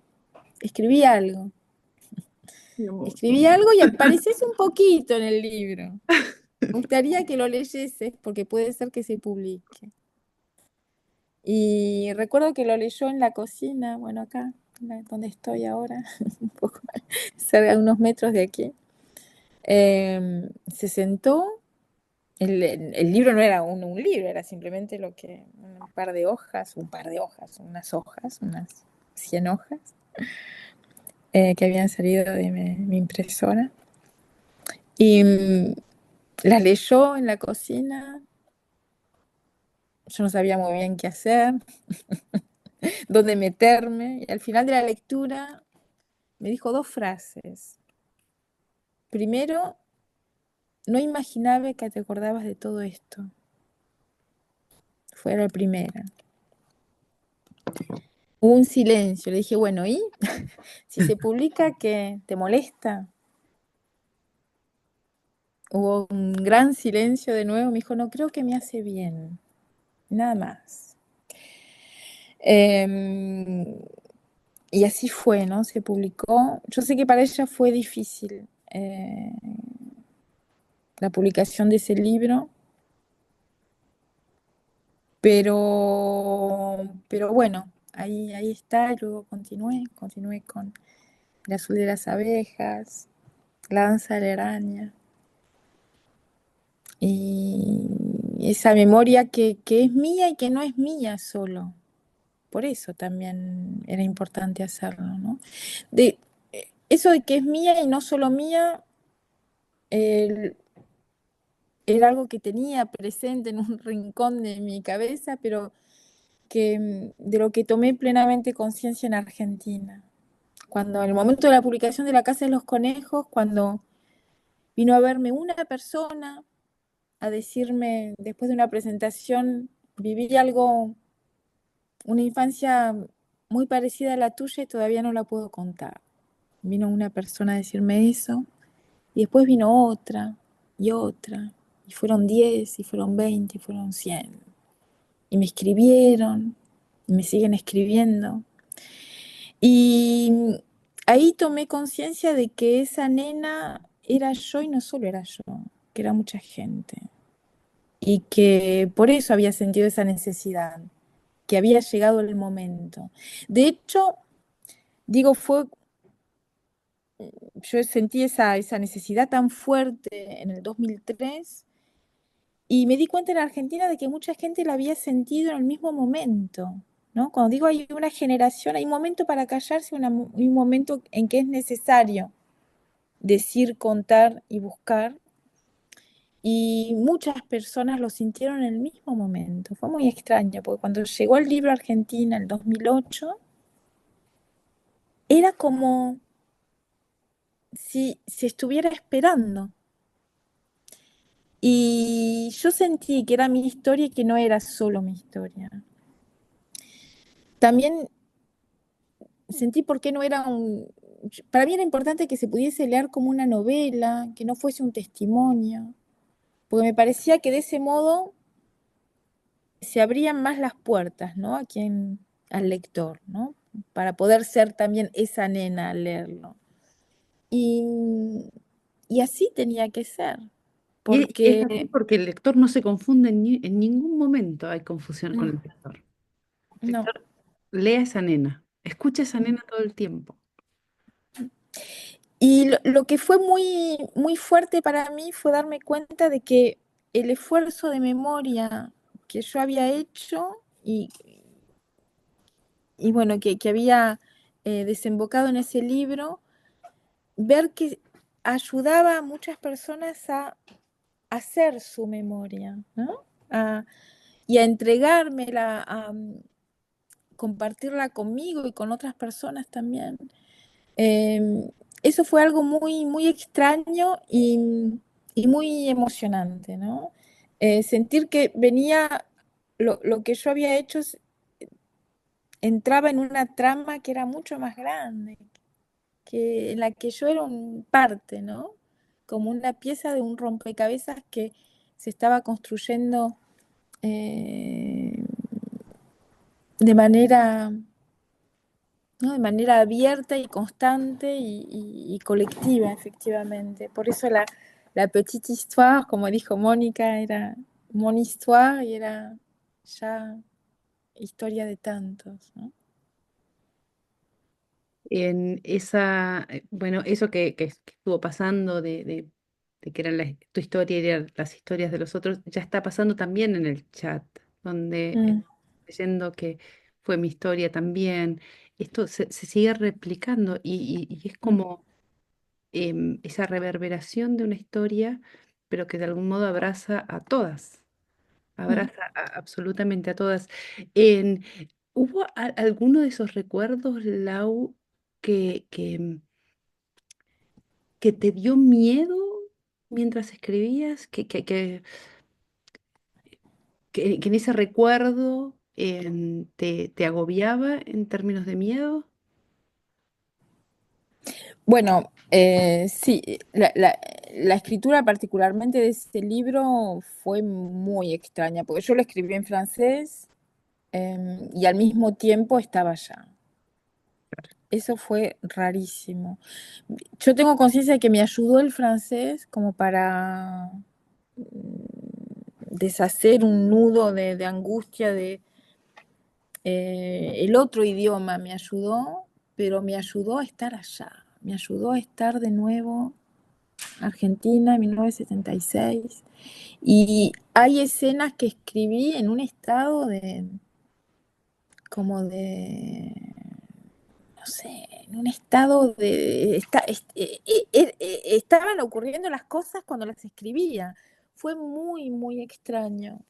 escribí algo. Escribí algo y apareces un poquito en el libro. Me gustaría que lo leyeses porque puede ser que se publique. Y recuerdo que lo leyó en la cocina, bueno, acá, donde estoy ahora, un poco cerca de unos metros de aquí. Se sentó. El libro no era un libro, era simplemente un par de hojas, unas 100 hojas que habían salido de mi impresora. Y las leyó en la cocina. Yo no sabía muy bien qué hacer, dónde meterme. Y al final de la lectura me dijo dos frases. Primero, no imaginaba que te acordabas de todo esto. Fue la primera. Hubo un silencio. Le dije, bueno, ¿y? Si se publica, ¿qué te molesta? Hubo un gran silencio de nuevo. Me dijo, no, creo que me hace bien. Nada más. Y así fue, ¿no? Se publicó. Yo sé que para ella fue difícil la publicación de ese libro, pero bueno, ahí está. Y luego continué con El azul de las abejas, La danza de la araña. Y esa memoria que es mía y que no es mía solo. Por eso también era importante hacerlo, ¿no? Eso de que es mía y no solo mía, eh, era algo que tenía presente en un rincón de mi cabeza, pero de lo que tomé plenamente conciencia en Argentina. Cuando en el momento de la publicación de La Casa de los Conejos, cuando vino a verme una persona a decirme, después de una presentación, viví algo, una infancia muy parecida a la tuya y todavía no la puedo contar. Vino una persona a decirme eso y después vino otra y otra. Y fueron 10 y fueron 20 y fueron 100. Y me escribieron y me siguen escribiendo. Y ahí tomé conciencia de que esa nena era yo y no solo era yo, que era mucha gente. Y que por eso había sentido esa necesidad, que había llegado el momento. De hecho, digo, yo sentí esa necesidad tan fuerte en el 2003 y me di cuenta en Argentina de que mucha gente la había sentido en el mismo momento, ¿no? Cuando digo hay una generación, hay un momento para callarse, y un momento en que es necesario decir, contar y buscar. Y muchas personas lo sintieron en el mismo momento. Fue muy extraño, porque cuando llegó el libro a Argentina en el 2008, era como si se estuviera esperando. Y yo sentí que era mi historia y que no era solo mi historia. También sentí por qué no era un... Para mí era importante que se pudiese leer como una novela, que no fuese un testimonio, porque me parecía que de ese modo se abrían más las puertas, ¿no? Al lector, ¿no? Para poder ser también esa nena al leerlo. Y, y así tenía que ser, Y es así porque porque el lector no se confunde en ningún momento hay confusión con mm, el lector. El no. lector lee a esa nena, escucha a esa nena todo el tiempo. Y lo que fue muy, muy fuerte para mí fue darme cuenta de que el esfuerzo de memoria que yo había hecho y bueno, que había desembocado en ese libro, ver que ayudaba a muchas personas a hacer su memoria, ¿no? Y a entregármela, a compartirla conmigo y con otras personas también. Eh, Eso fue algo muy, muy extraño y muy emocionante, ¿no? Sentir que venía, lo que yo había hecho entraba en una trama que era mucho más grande, en la que yo era un parte, ¿no? Como una pieza de un rompecabezas que se estaba construyendo eh, de manera, ¿no? De manera abierta y constante y colectiva, efectivamente. Por eso la petite histoire, como dijo Mónica, era mon histoire y era ya historia de tantos, ¿no? En esa, bueno, eso que estuvo pasando de que era tu historia y eran las historias de los otros, ya está pasando también en el chat, donde Mm, leyendo que fue mi historia también. Esto se sigue replicando y es mm, como esa reverberación de una historia, pero que de algún modo abraza a todas, mm. abraza absolutamente a todas. ¿Hubo alguno de esos recuerdos, Lau, que, que, que te dio miedo mientras escribías? Que en ese recuerdo te agobiaba en términos de miedo? Bueno, sí, la escritura particularmente de ese libro fue muy extraña, porque yo lo escribí en francés y al mismo tiempo estaba allá. Eso fue rarísimo. Yo tengo conciencia de que me ayudó el francés como para deshacer un nudo de angustia el otro idioma me ayudó, pero me ayudó a estar allá, me ayudó a estar de nuevo Argentina en 1976. Y hay escenas que escribí en un estado como de, no sé, en un estado estaban ocurriendo las cosas cuando las escribía. Fue muy, muy extraño.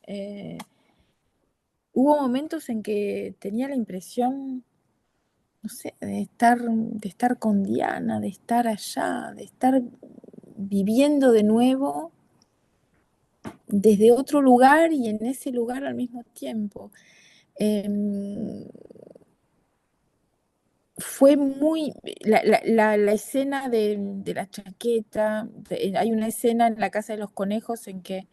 Hubo momentos en que tenía la impresión, no sé, de estar con Diana, de estar allá, de estar viviendo de nuevo desde otro lugar y en ese lugar al mismo tiempo. Eh, Fue muy... La escena de la chaqueta, hay una escena en la Casa de los Conejos en que,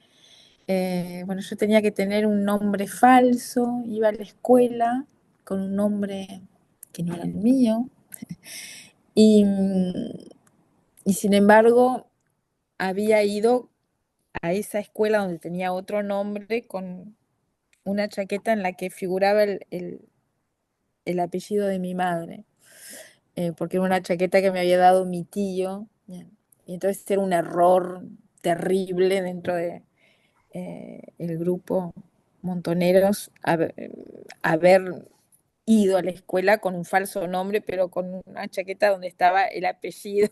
bueno, yo tenía que tener un nombre falso, iba a la escuela con un nombre que no era el mío. Y, y sin embargo, había ido a esa escuela donde tenía otro nombre con una chaqueta en la que figuraba el apellido de mi madre, porque era una chaqueta que me había dado mi tío. Bien. Y entonces era un error terrible dentro de el grupo Montoneros haber ido a la escuela con un falso nombre, pero con una chaqueta donde estaba el apellido,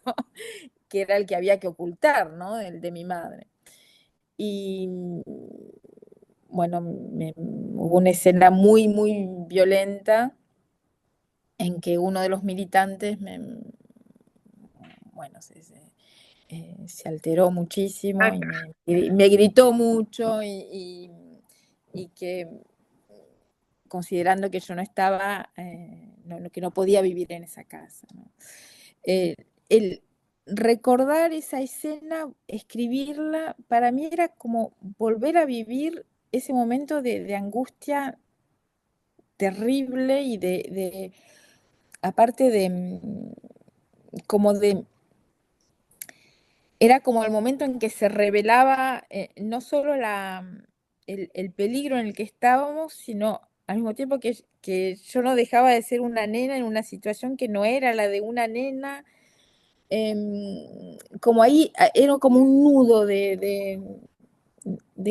que era el que había que ocultar, ¿no? El de mi madre. Y bueno, hubo una escena muy, muy violenta en que uno de los militantes bueno, se alteró muchísimo y me gritó mucho y que considerando que yo no estaba, que no podía vivir en esa casa, ¿no? El recordar esa escena, escribirla, para mí era como volver a vivir ese momento de angustia terrible y aparte como de, era como el momento en que se revelaba no solo el peligro en el que estábamos, sino al mismo tiempo que yo no dejaba de ser una nena en una situación que no era la de una nena. Como ahí era como un nudo de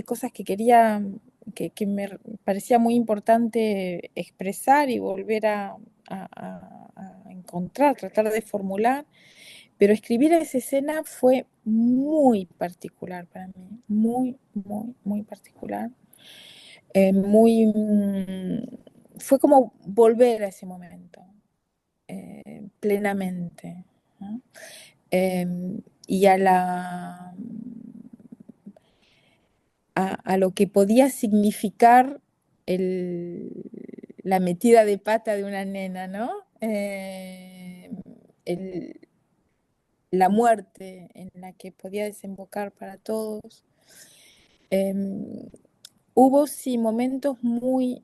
cosas que quería, que me parecía muy importante expresar y volver a encontrar, tratar de formular. Pero escribir esa escena fue muy particular para mí, muy, muy, muy particular. Fue como volver a ese momento plenamente, ¿no? Y a lo que podía significar la metida de pata de una nena, ¿no? El, la muerte en la que podía desembocar para todos. Hubo sí momentos muy,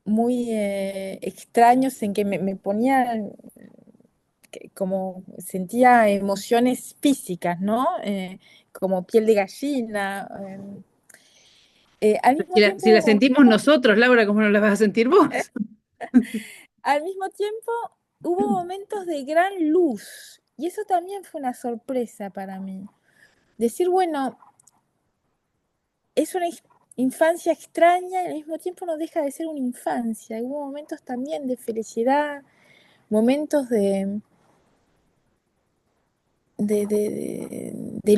muy extraños en que me ponía, como sentía emociones físicas, ¿no? Como piel de gallina. Al mismo Si la tiempo, sentimos nosotros, Laura, ¿cómo no la vas a sentir vos? al mismo tiempo hubo momentos de gran luz y eso también fue una sorpresa para mí. Decir, bueno, es una infancia extraña y al mismo tiempo no deja de ser una infancia. Hubo momentos también de felicidad, momentos de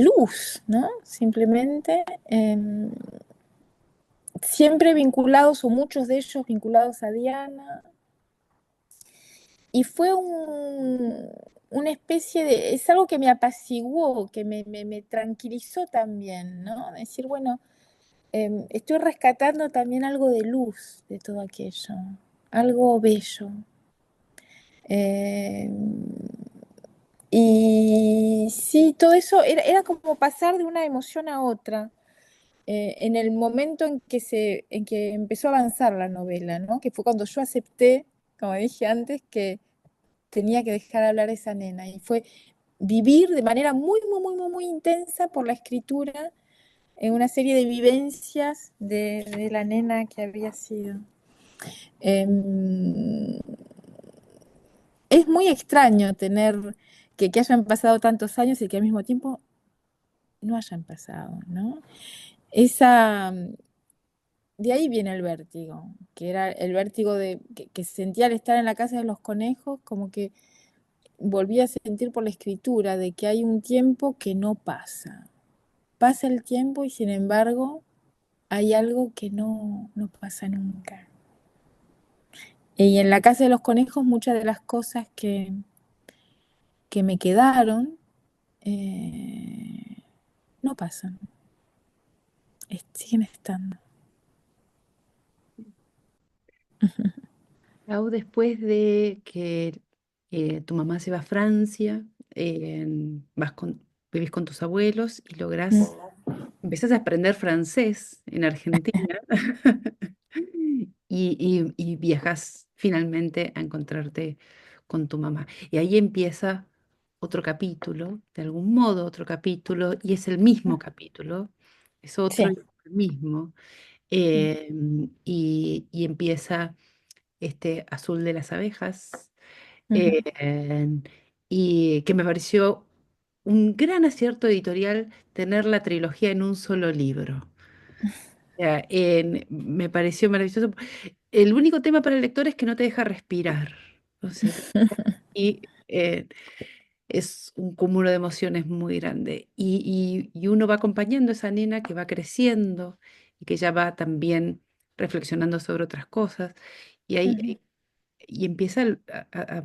luz, ¿no? Simplemente, siempre vinculados, o muchos de ellos vinculados a Diana. Y fue una especie es algo que me apaciguó, que me tranquilizó también, ¿no? Decir, bueno, estoy rescatando también algo de luz de todo aquello, algo bello. Eh, y sí, todo eso era como pasar de una emoción a otra. En el momento en que empezó a avanzar la novela, ¿no? Que fue cuando yo acepté, como dije antes, que tenía que dejar hablar a esa nena. Y fue vivir de manera muy, muy, muy, muy, muy intensa por la escritura en una serie de vivencias de la nena que había sido. Es muy extraño que hayan pasado tantos años y que al mismo tiempo no hayan pasado, ¿no? Esa, de ahí viene el vértigo, que era el vértigo que sentía al estar en la casa de los conejos, como que volví a sentir por la escritura de que hay un tiempo que no pasa. Pasa el tiempo y sin embargo hay algo que no pasa nunca. Y en la casa de los conejos muchas de las cosas que me quedaron no pasan, siguen estando. Lau, después de que tu mamá se va a Francia, vivís con tus abuelos y empezás a aprender francés en Argentina y viajas finalmente a encontrarte con tu mamá. Y ahí empieza otro capítulo, de algún modo otro capítulo, y es el mismo capítulo, es otro Sí. y el mismo, y empieza este Azul de las abejas, Ujú, eh, y que me pareció un gran acierto editorial tener la trilogía en un solo libro. O sea, me pareció maravilloso. El único tema para el lector es que no te deja respirar. O sea, y es un cúmulo de emociones muy grande. Y uno va acompañando a esa nena que va creciendo y que ya va también reflexionando sobre otras cosas. Y ujú, ahí y empieza a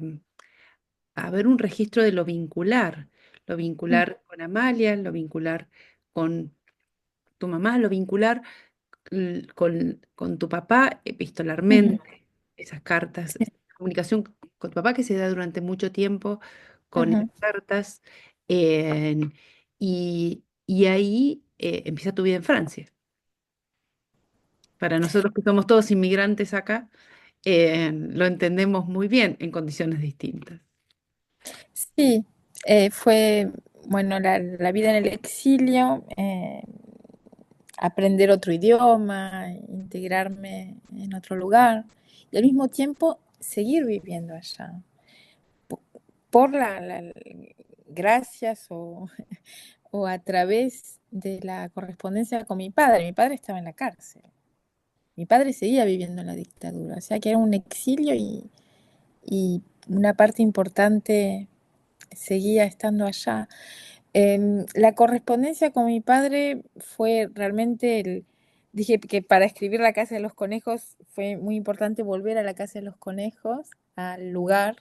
haber un registro de lo ujú, vincular con Amalia, lo vincular con tu mamá, lo vincular con tu papá ujú, epistolarmente, esas cartas, sí, comunicación con tu papá que se da durante mucho tiempo con ujú. esas cartas, y ahí empieza tu vida en Francia. Para nosotros que somos todos inmigrantes acá, lo entendemos muy bien en condiciones distintas. Sí, fue, bueno, la vida en el exilio, aprender otro idioma, integrarme en otro lugar y al mismo tiempo seguir viviendo allá. Po- Por gracias o a través de la correspondencia con mi padre. Mi padre estaba en la cárcel. Mi padre seguía viviendo en la dictadura, o sea que era un exilio y una parte importante seguía estando allá. La correspondencia con mi padre fue realmente dije que para escribir La Casa de los Conejos fue muy importante volver a la Casa de los Conejos, al lugar.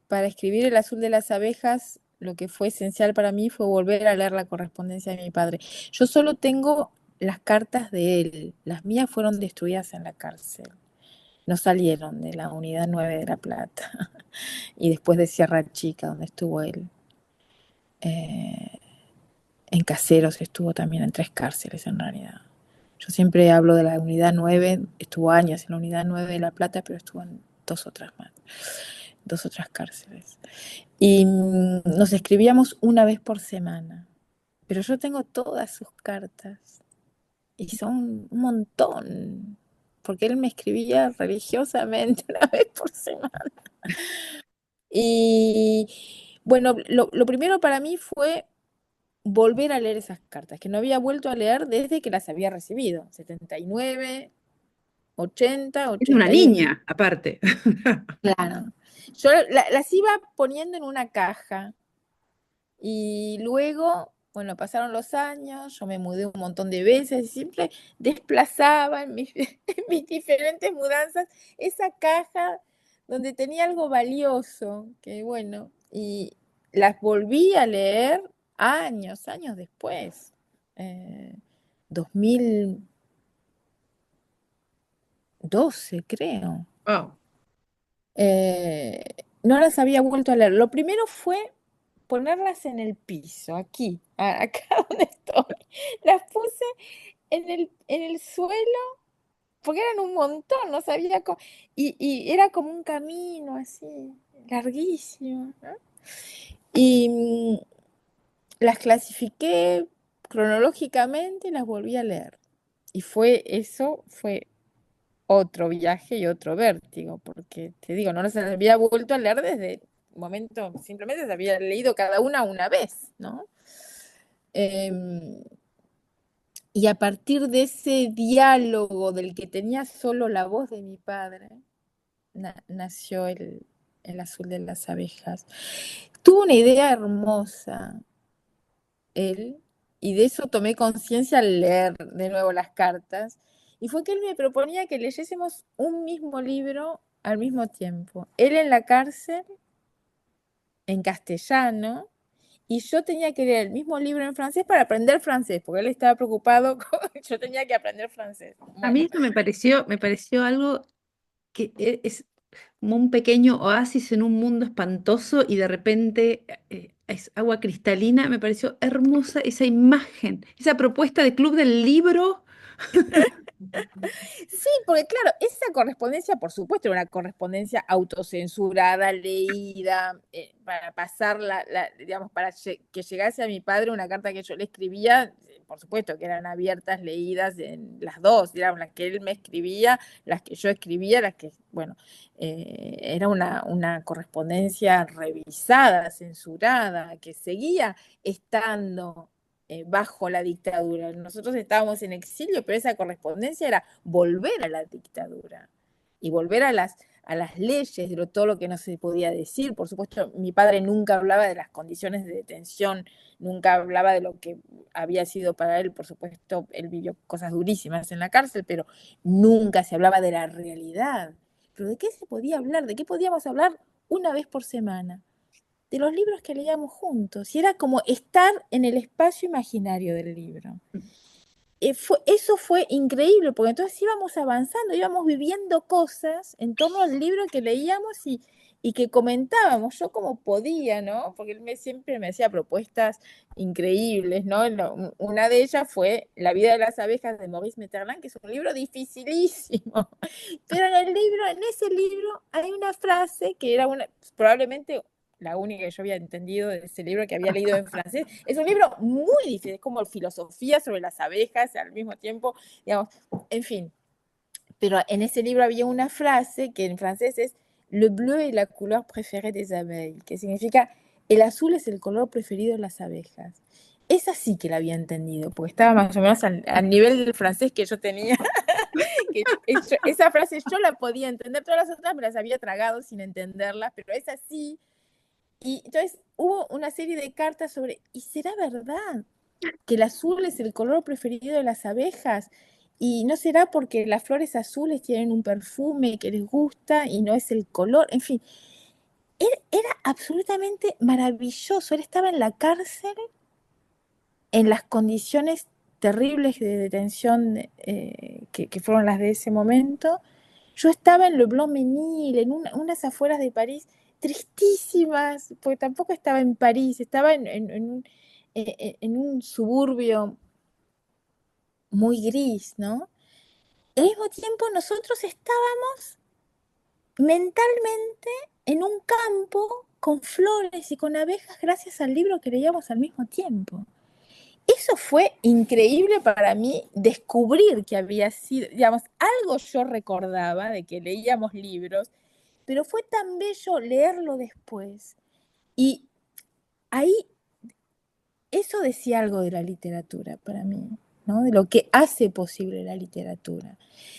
Para escribir El Azul de las Abejas, lo que fue esencial para mí fue volver a leer la correspondencia de mi padre. Yo solo tengo las cartas de él, las mías fueron destruidas en la cárcel. No salieron de la unidad 9 de La Plata y después de Sierra Chica, donde estuvo él. Eh, en Caseros estuvo también en 3 cárceles en realidad. Yo siempre hablo de la unidad 9, estuvo años en la unidad 9 de La Plata, pero estuvo en 2 otras más, 2 otras cárceles. Y nos escribíamos una vez por semana, pero yo tengo todas sus cartas y son un montón, porque él me escribía religiosamente una vez por semana. Y bueno, lo primero para mí fue volver a leer esas cartas, que no había vuelto a leer desde que las había recibido, 79, 80, Es una 81. niña, aparte. Claro. Yo las iba poniendo en una caja y luego, bueno, pasaron los años, yo me mudé un montón de veces y siempre desplazaba en mis, en mis diferentes mudanzas esa caja donde tenía algo valioso, que bueno, y las volví a leer años después. Eh, 2012, creo. Wow. Eh, no las había vuelto a leer. Lo primero fue ponerlas en el piso, aquí, acá donde estoy. Las puse en el suelo porque eran un montón, no sabía cómo. Y era como un camino así, larguísimo, ¿no? Y las clasifiqué cronológicamente y las volví a leer. Y fue otro viaje y otro vértigo, porque te digo, no las había vuelto a leer desde el momento, simplemente las había leído cada una vez, ¿no? Em, y a partir de ese diálogo del que tenía solo la voz de mi padre, nació el azul de las abejas. Tuvo una idea hermosa él, y de eso tomé conciencia al leer de nuevo las cartas, y fue que él me proponía que leyésemos un mismo libro al mismo tiempo. Él en la cárcel, en castellano, y yo tenía que leer el mismo libro en francés para aprender francés, porque él estaba preocupado con que yo tenía que aprender francés. A mí Bueno, esto me pareció algo que es como un pequeño oasis en un mundo espantoso y de repente es agua cristalina. Me pareció hermosa esa imagen, esa propuesta de club del libro. Sí, porque claro, esa correspondencia, por supuesto, era una correspondencia autocensurada, leída, para pasar digamos, para que llegase a mi padre una carta que yo le escribía, por supuesto que eran abiertas, leídas, en las dos, digamos, las que él me escribía, las que yo escribía, las que, bueno, era una correspondencia revisada, censurada, que seguía estando bajo la dictadura. Nosotros estábamos en exilio, pero esa correspondencia era volver a la dictadura y volver a las leyes, de todo lo que no se podía decir. Por supuesto, mi padre nunca hablaba de las condiciones de detención, nunca hablaba de lo que había sido para él. Por supuesto, él vivió cosas durísimas en la cárcel, pero nunca se hablaba de la realidad. ¿Pero de qué se podía hablar? ¿De qué podíamos hablar una vez por semana? De los libros que leíamos juntos, y era como estar en el espacio imaginario del libro. Eso fue increíble, porque entonces íbamos avanzando, íbamos viviendo cosas en torno al libro que leíamos y que comentábamos, yo como podía, ¿no? Porque él siempre me hacía propuestas increíbles, ¿no? Una de ellas fue La vida de las abejas de Maurice Maeterlinck, que es un libro dificilísimo, pero en ese libro hay una frase que era probablemente la única que yo había entendido de ese libro que había leído en francés. Es un libro muy difícil, es como filosofía sobre las abejas al mismo tiempo, digamos, en fin. Pero en ese libro había una frase que en francés es Le bleu est la couleur préférée des abeilles, que significa el azul es el color preferido de las abejas. Esa sí que la había entendido, porque estaba más o menos al nivel del francés que yo tenía. Esa frase yo la podía entender, todas las otras me las había tragado sin entenderlas, pero esa sí. Y entonces hubo una serie de cartas sobre, ¿y será verdad que el azul es el color preferido de las abejas? ¿Y no será porque las flores azules tienen un perfume que les gusta y no es el color? En fin, era absolutamente maravilloso. Él estaba en la cárcel en las condiciones terribles de detención que fueron las de ese momento. Yo estaba en Le Blanc-Ménil, en unas afueras de París, tristísimas, porque tampoco estaba en París, estaba en un suburbio muy gris, ¿no? Al mismo tiempo nosotros estábamos mentalmente en un campo con flores y con abejas gracias al libro que leíamos al mismo tiempo. Eso fue increíble para mí, descubrir que había sido, digamos, algo yo recordaba de que leíamos libros, pero fue tan bello leerlo después. Y ahí eso decía algo de la literatura para mí, ¿no? De lo que hace posible la literatura.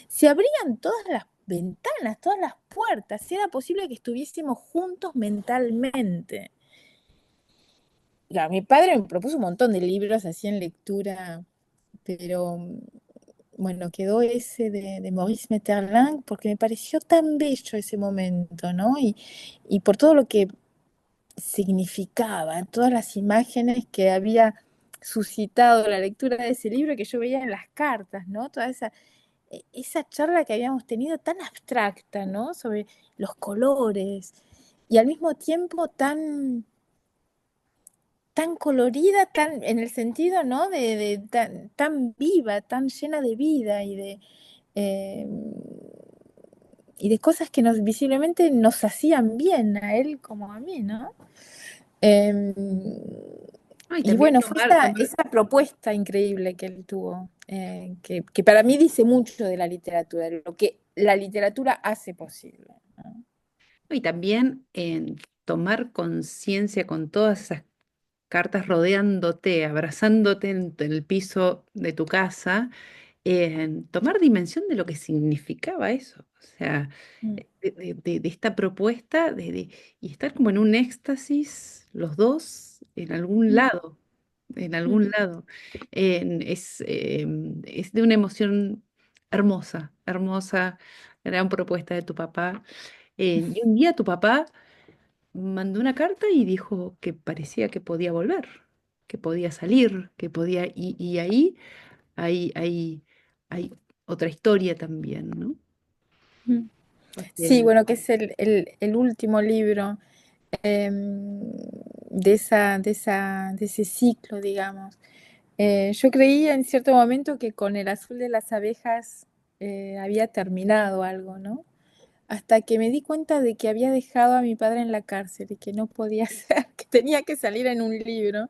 Se abrían todas las ventanas, todas las puertas, si era posible que estuviésemos juntos mentalmente. Claro, mi padre me propuso un montón de libros así en lectura, pero bueno, quedó ese de Maurice Maeterlinck porque me pareció tan bello ese momento, ¿no? Y por todo lo que significaba, todas las imágenes que había suscitado la lectura de ese libro que yo veía en las cartas, ¿no? Toda esa charla que habíamos tenido tan abstracta, ¿no? Sobre los colores y al mismo tiempo tan colorida, tan en el sentido, ¿no? Tan viva, tan llena de vida eh, y de cosas que visiblemente nos hacían bien a él como a mí, ¿no? Eh, Ah, y y también bueno, fue esa propuesta increíble que él tuvo, que para mí dice mucho de la literatura, de lo que la literatura hace posible, ¿no? y también tomar conciencia con todas esas cartas rodeándote, abrazándote en el piso de tu casa, en tomar dimensión de lo que significaba eso. O sea, Mm, de esta propuesta y estar como en un éxtasis, los dos, en algún mm, lado, en mm, algún lado. Es de una emoción hermosa, hermosa, gran propuesta de tu papá. Y un día tu papá mandó una carta y dijo que parecía que podía volver, que podía salir, que podía, y ahí hay otra historia también, ¿no? mm. Sí, Porque, bueno, que es el último libro de ese ciclo, digamos. Yo creía en cierto momento que con El azul de las abejas había terminado algo, ¿no? Hasta que me di cuenta de que había dejado a mi padre en la cárcel y que no podía ser, que tenía que salir en un libro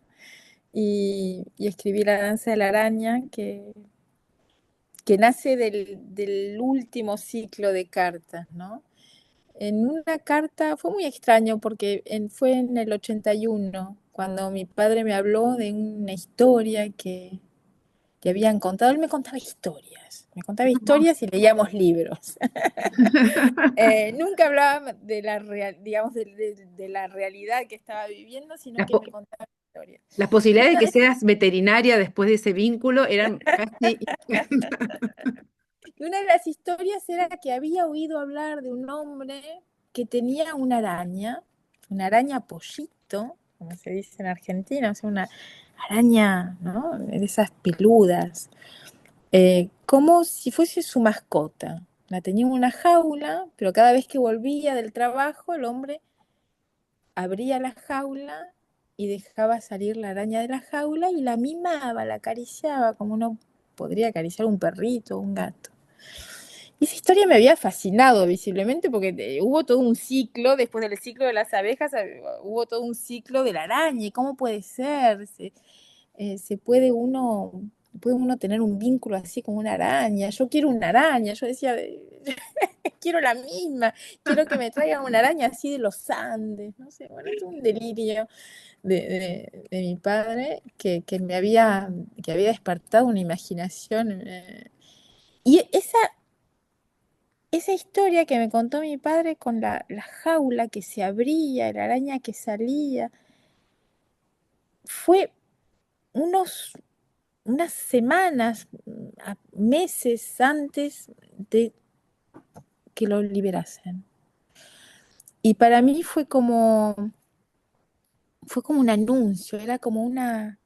y escribí La danza de la araña, que nace del último ciclo de cartas, ¿no? En una carta, fue muy extraño porque fue en el 81, cuando mi padre me habló de una historia que habían contado. Él me contaba historias y leíamos libros. Nunca hablaba de la digamos, de la realidad que estaba viviendo, sino Las, que me po- contaba historias. las Y posibilidades de una que de, seas veterinaria después de ese vínculo eran casi... y una de las historias era que había oído hablar de un hombre que tenía una araña pollito, como se dice en Argentina, o sea, una araña, ¿no? De esas peludas, como si fuese su mascota. La tenía en una jaula, pero cada vez que volvía del trabajo, el hombre abría la jaula y dejaba salir la araña de la jaula y la mimaba, la acariciaba como uno podría acariciar un perrito o un gato. Y esa historia me había fascinado visiblemente porque hubo todo un ciclo, después del ciclo de las abejas, hubo todo un ciclo de la araña. ¿Y cómo puede ser? Se puede uno tener un vínculo así como una araña. Yo quiero una araña. Yo decía, quiero la misma. Quiero que me traigan una araña así de los Andes. No sé, bueno, es un delirio de mi padre que había despertado una imaginación. Y esa historia que me contó mi padre con la jaula que se abría, la araña que salía, fue unos, unas semanas, meses antes de que lo liberasen. Y para mí fue como un anuncio, era como una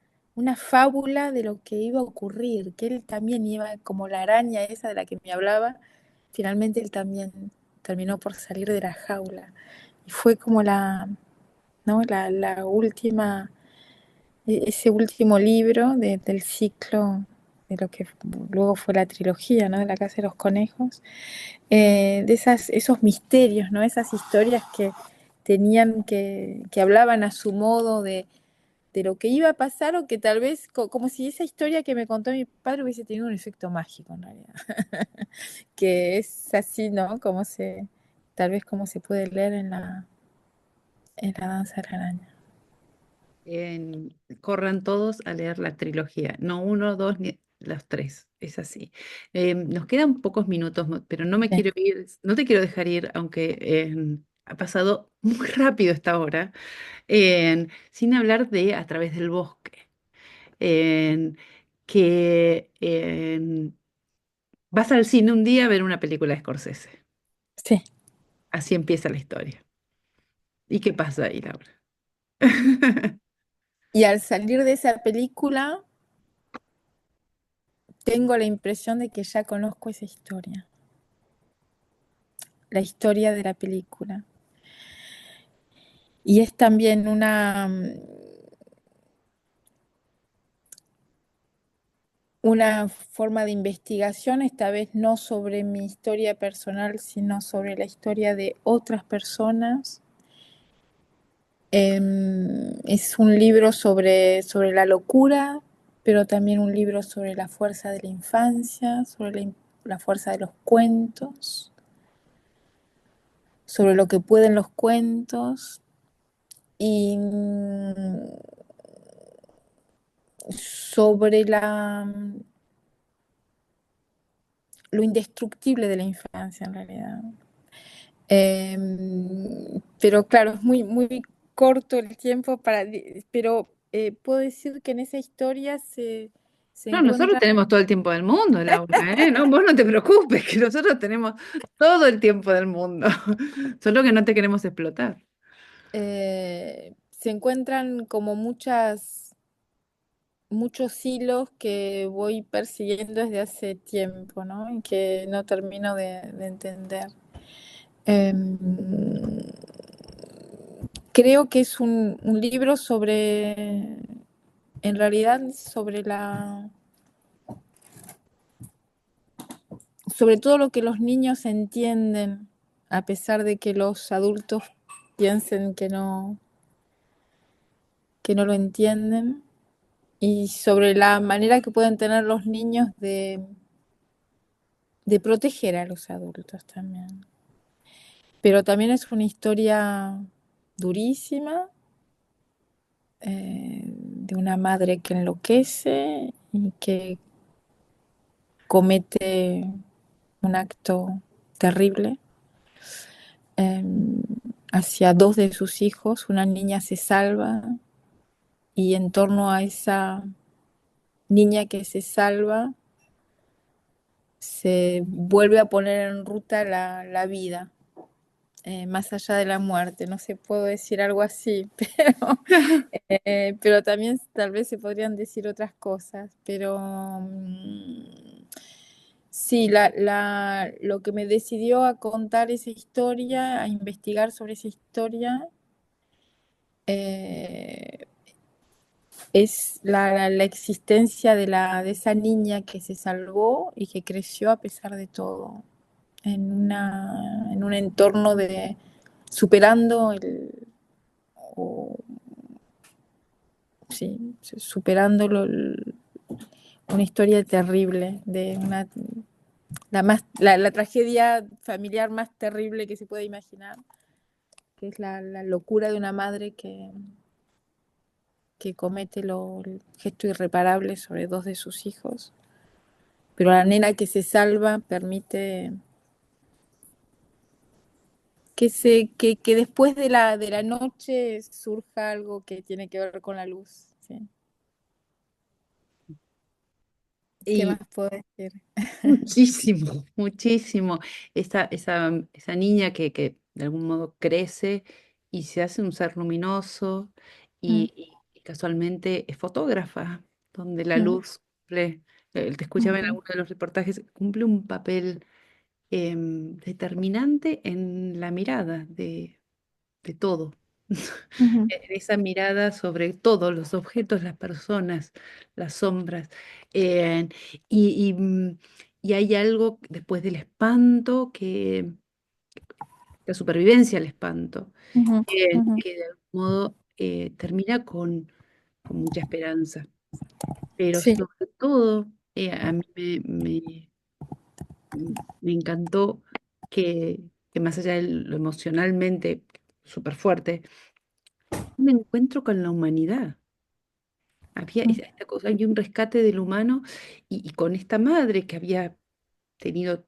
fábula de lo que iba a ocurrir, que él también iba, como la araña esa de la que me hablaba, finalmente él también terminó por salir de la jaula. Y fue como ¿no? La última, ese último libro del ciclo de lo que luego fue la trilogía, ¿no? De la Casa de los Conejos, de esos misterios, ¿no? Esas historias que hablaban a su modo de lo que iba a pasar o que tal vez, como si esa historia que me contó mi padre hubiese tenido un efecto mágico en realidad, que es así, ¿no? Tal vez como se puede leer en la danza de la araña. corran todos a leer la trilogía, no uno, dos, ni los tres, es así. Nos quedan pocos minutos, pero no me Sí, quiero ir, no te quiero dejar ir, aunque ha pasado muy rápido esta hora, sin hablar de A través del bosque, en que vas al cine un día a ver una película de Scorsese. sí. Así empieza la historia. ¿Y qué pasa ahí, Laura? Y al salir de esa película, tengo la impresión de que ya conozco esa historia, la historia de la película. Y es también una forma de investigación, esta vez no sobre mi historia personal, sino sobre la historia de otras personas. Es un libro sobre la locura, pero también un libro sobre la fuerza de la infancia, sobre la fuerza de los cuentos, sobre lo que pueden los cuentos y sobre lo indestructible de la infancia en realidad. Pero claro, es muy, muy corto el tiempo pero puedo decir que en esa historia se No, nosotros encuentra, tenemos todo el tiempo del mundo, Laura, ¿eh? No, vos no te preocupes, que nosotros tenemos todo el tiempo del mundo, solo que no te queremos explotar. se encuentran como muchos hilos que voy persiguiendo desde hace tiempo, ¿no? Y que no termino de entender. Em, Creo que es un libro en realidad, sobre todo lo que los niños entienden, a pesar de que los adultos piensen que no lo entienden, y sobre la manera que pueden tener los niños de proteger a los adultos también. Pero también es una historia durísima, de una madre que enloquece y que comete un acto terrible eh, hacia dos de sus hijos. Una niña se salva y en torno a esa niña que se salva se vuelve a poner en ruta la vida, más allá de la muerte. No sé, puedo decir algo así, pero también tal vez se podrían decir otras cosas. Pero sí, lo que me decidió a contar esa historia, a investigar sobre esa historia, eh, es la existencia de esa niña que se salvó y que creció a pesar de todo, en un entorno de superando o, sí, superándolo, una historia terrible de la tragedia familiar más terrible que se puede imaginar, que es la locura de una madre que comete el gesto irreparable sobre dos de sus hijos. Pero la nena que se salva permite que después de la noche surja algo que tiene que ver con la luz. ¿Sí? ¿Qué Y más puedo decir? muchísimo, muchísimo. Esa niña que de algún modo crece y se hace un ser luminoso Mm, y casualmente es fotógrafa, donde la mm, luz te escuchaba en ujú, alguno de los reportajes, cumple un papel determinante en la mirada de todo. ujú, Esa mirada sobre todos los objetos, las personas, las sombras. eh, y, y, mm, y hay algo después del espanto, la supervivencia al espanto, ujú, ujú, que de algún modo termina con mucha esperanza. Pero sí. sobre todo, a mí me encantó que más allá de lo emocionalmente súper fuerte, un encuentro con la humanidad. Había Mm, esta cosa, hay un rescate del humano y con esta madre que había tenido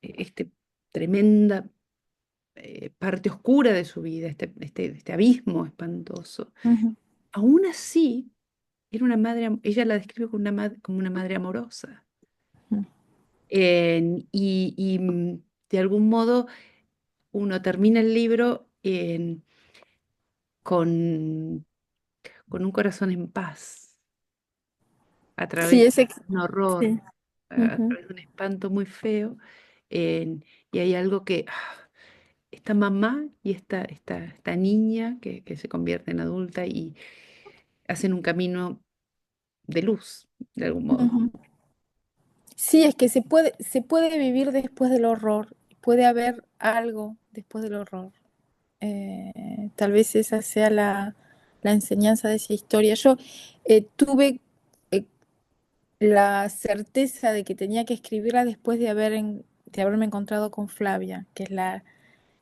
este tremenda parte oscura de su vida, este abismo espantoso. ujú, Aún así, era una madre, ella la describe como una madre amorosa. ujú. De algún modo uno termina el libro con, con un corazón en paz, a través Sí, de un horror, sí. a Ujú, través de un espanto muy feo. Y hay algo que esta mamá y esta niña que se convierte en adulta y hacen un camino de luz, de algún modo. ujú. Sí, es que se puede vivir después del horror, puede haber algo después del horror. Tal vez esa sea la enseñanza de esa historia. Yo tuve eh, la certeza de que tenía que escribirla después de haberme encontrado con Flavia, que es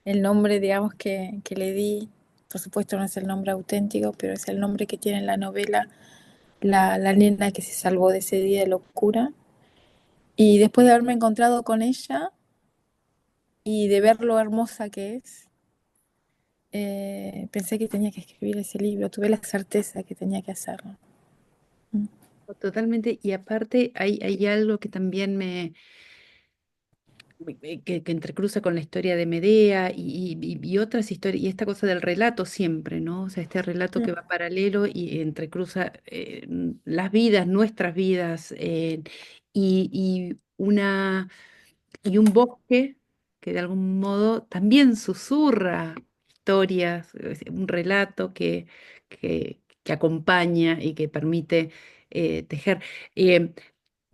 el nombre, digamos, que le di. Por supuesto no es el nombre auténtico, pero es el nombre que tiene en la novela la nena que se salvó de ese día de locura. Y después de haberme encontrado con ella y de ver lo hermosa que es, pensé que tenía que escribir ese libro, tuve la certeza que tenía que hacerlo. Mm, Totalmente. Y aparte hay algo que también que entrecruza con la historia de Medea y otras historias, y esta cosa del relato siempre, ¿no? O sea, este relato que mm, va paralelo y entrecruza las vidas, nuestras vidas, y, y una, y un bosque que de algún modo también susurra historias, un relato que acompaña y que permite tejer.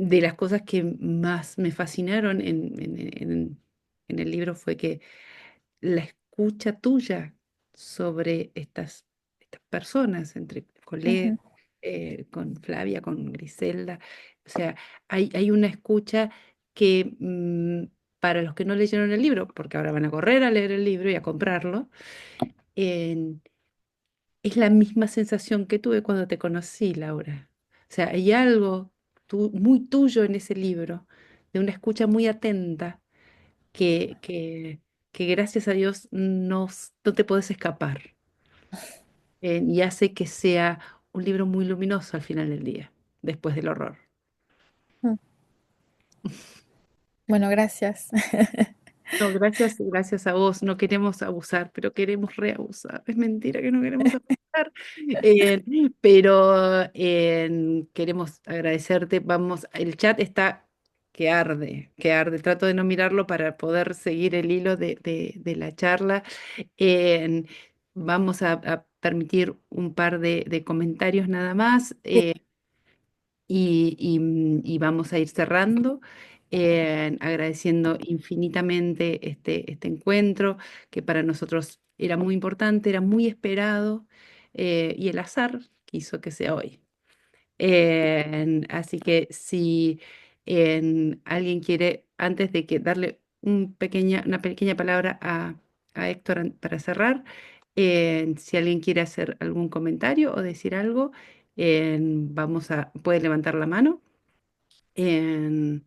de las cosas que más me fascinaron en el libro fue que la escucha tuya sobre estas personas, entre Ujú, Colette, con Flavia, con Griselda, o sea, hay una escucha que para los que no leyeron el libro, porque ahora van a correr a leer el libro y a comprarlo, en- es la misma sensación que tuve cuando te conocí, Laura. O sea, hay algo muy tuyo en ese libro, de una escucha muy atenta que, que, que gracias a Dios no te puedes escapar. Y hace que sea un libro muy luminoso al final del día, después del horror. mm. Bueno, gracias. No, gracias a vos. No queremos abusar, pero queremos reabusar. Es mentira que no queremos abusar. Eh, pero queremos agradecerte. Vamos, el chat está que arde, que arde. Trato de no mirarlo para poder seguir el hilo de la charla. Eh, Vamos a permitir un par de comentarios nada más. Sí, Y vamos a ir cerrando, agradeciendo infinitamente este encuentro, que para nosotros era muy importante, era muy esperado, y el azar quiso que sea hoy. Así que si alguien quiere, antes de que darle una pequeña palabra a Héctor para cerrar, si alguien quiere hacer algún comentario o decir algo, puede levantar la mano. en-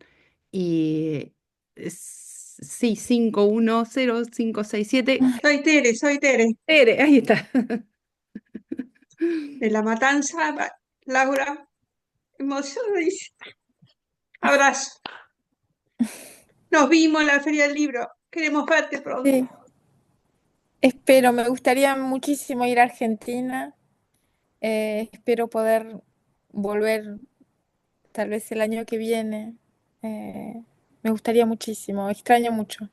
y sí, 510567. Soy Tere, Tere, ahí está. de La Matanza, Laura, emocionadísima. Abrazo. Nos vimos en la Feria del Libro. Queremos verte pronto. sí. Espero, me gustaría muchísimo ir a Argentina. Espero poder volver tal vez el año que viene. Eh, Me gustaría muchísimo, extraño mucho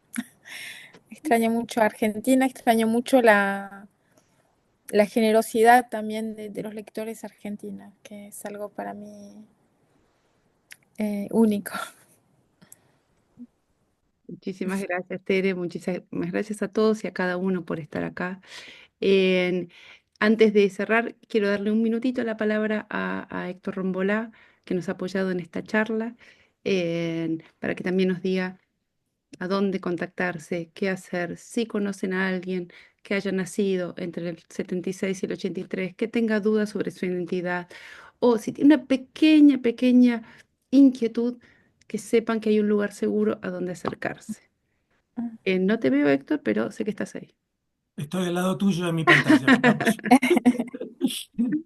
a Argentina, extraño mucho la generosidad también de los lectores argentinos, que es algo para mí único. Muchísimas gracias, Tere. Muchísimas gracias a todos y a cada uno por estar acá. En- Antes de cerrar, quiero darle un minutito la palabra a Héctor Rombolá, que nos ha apoyado en esta charla, para que también nos diga a dónde contactarse, qué hacer, si conocen a alguien que haya nacido entre el 76 y el 83, que tenga dudas sobre su identidad, o si tiene una pequeña inquietud, que sepan que hay un lugar seguro a donde acercarse. No te veo, Héctor, pero sé que estás ahí. Estoy al lado tuyo de mi pantalla. Vamos.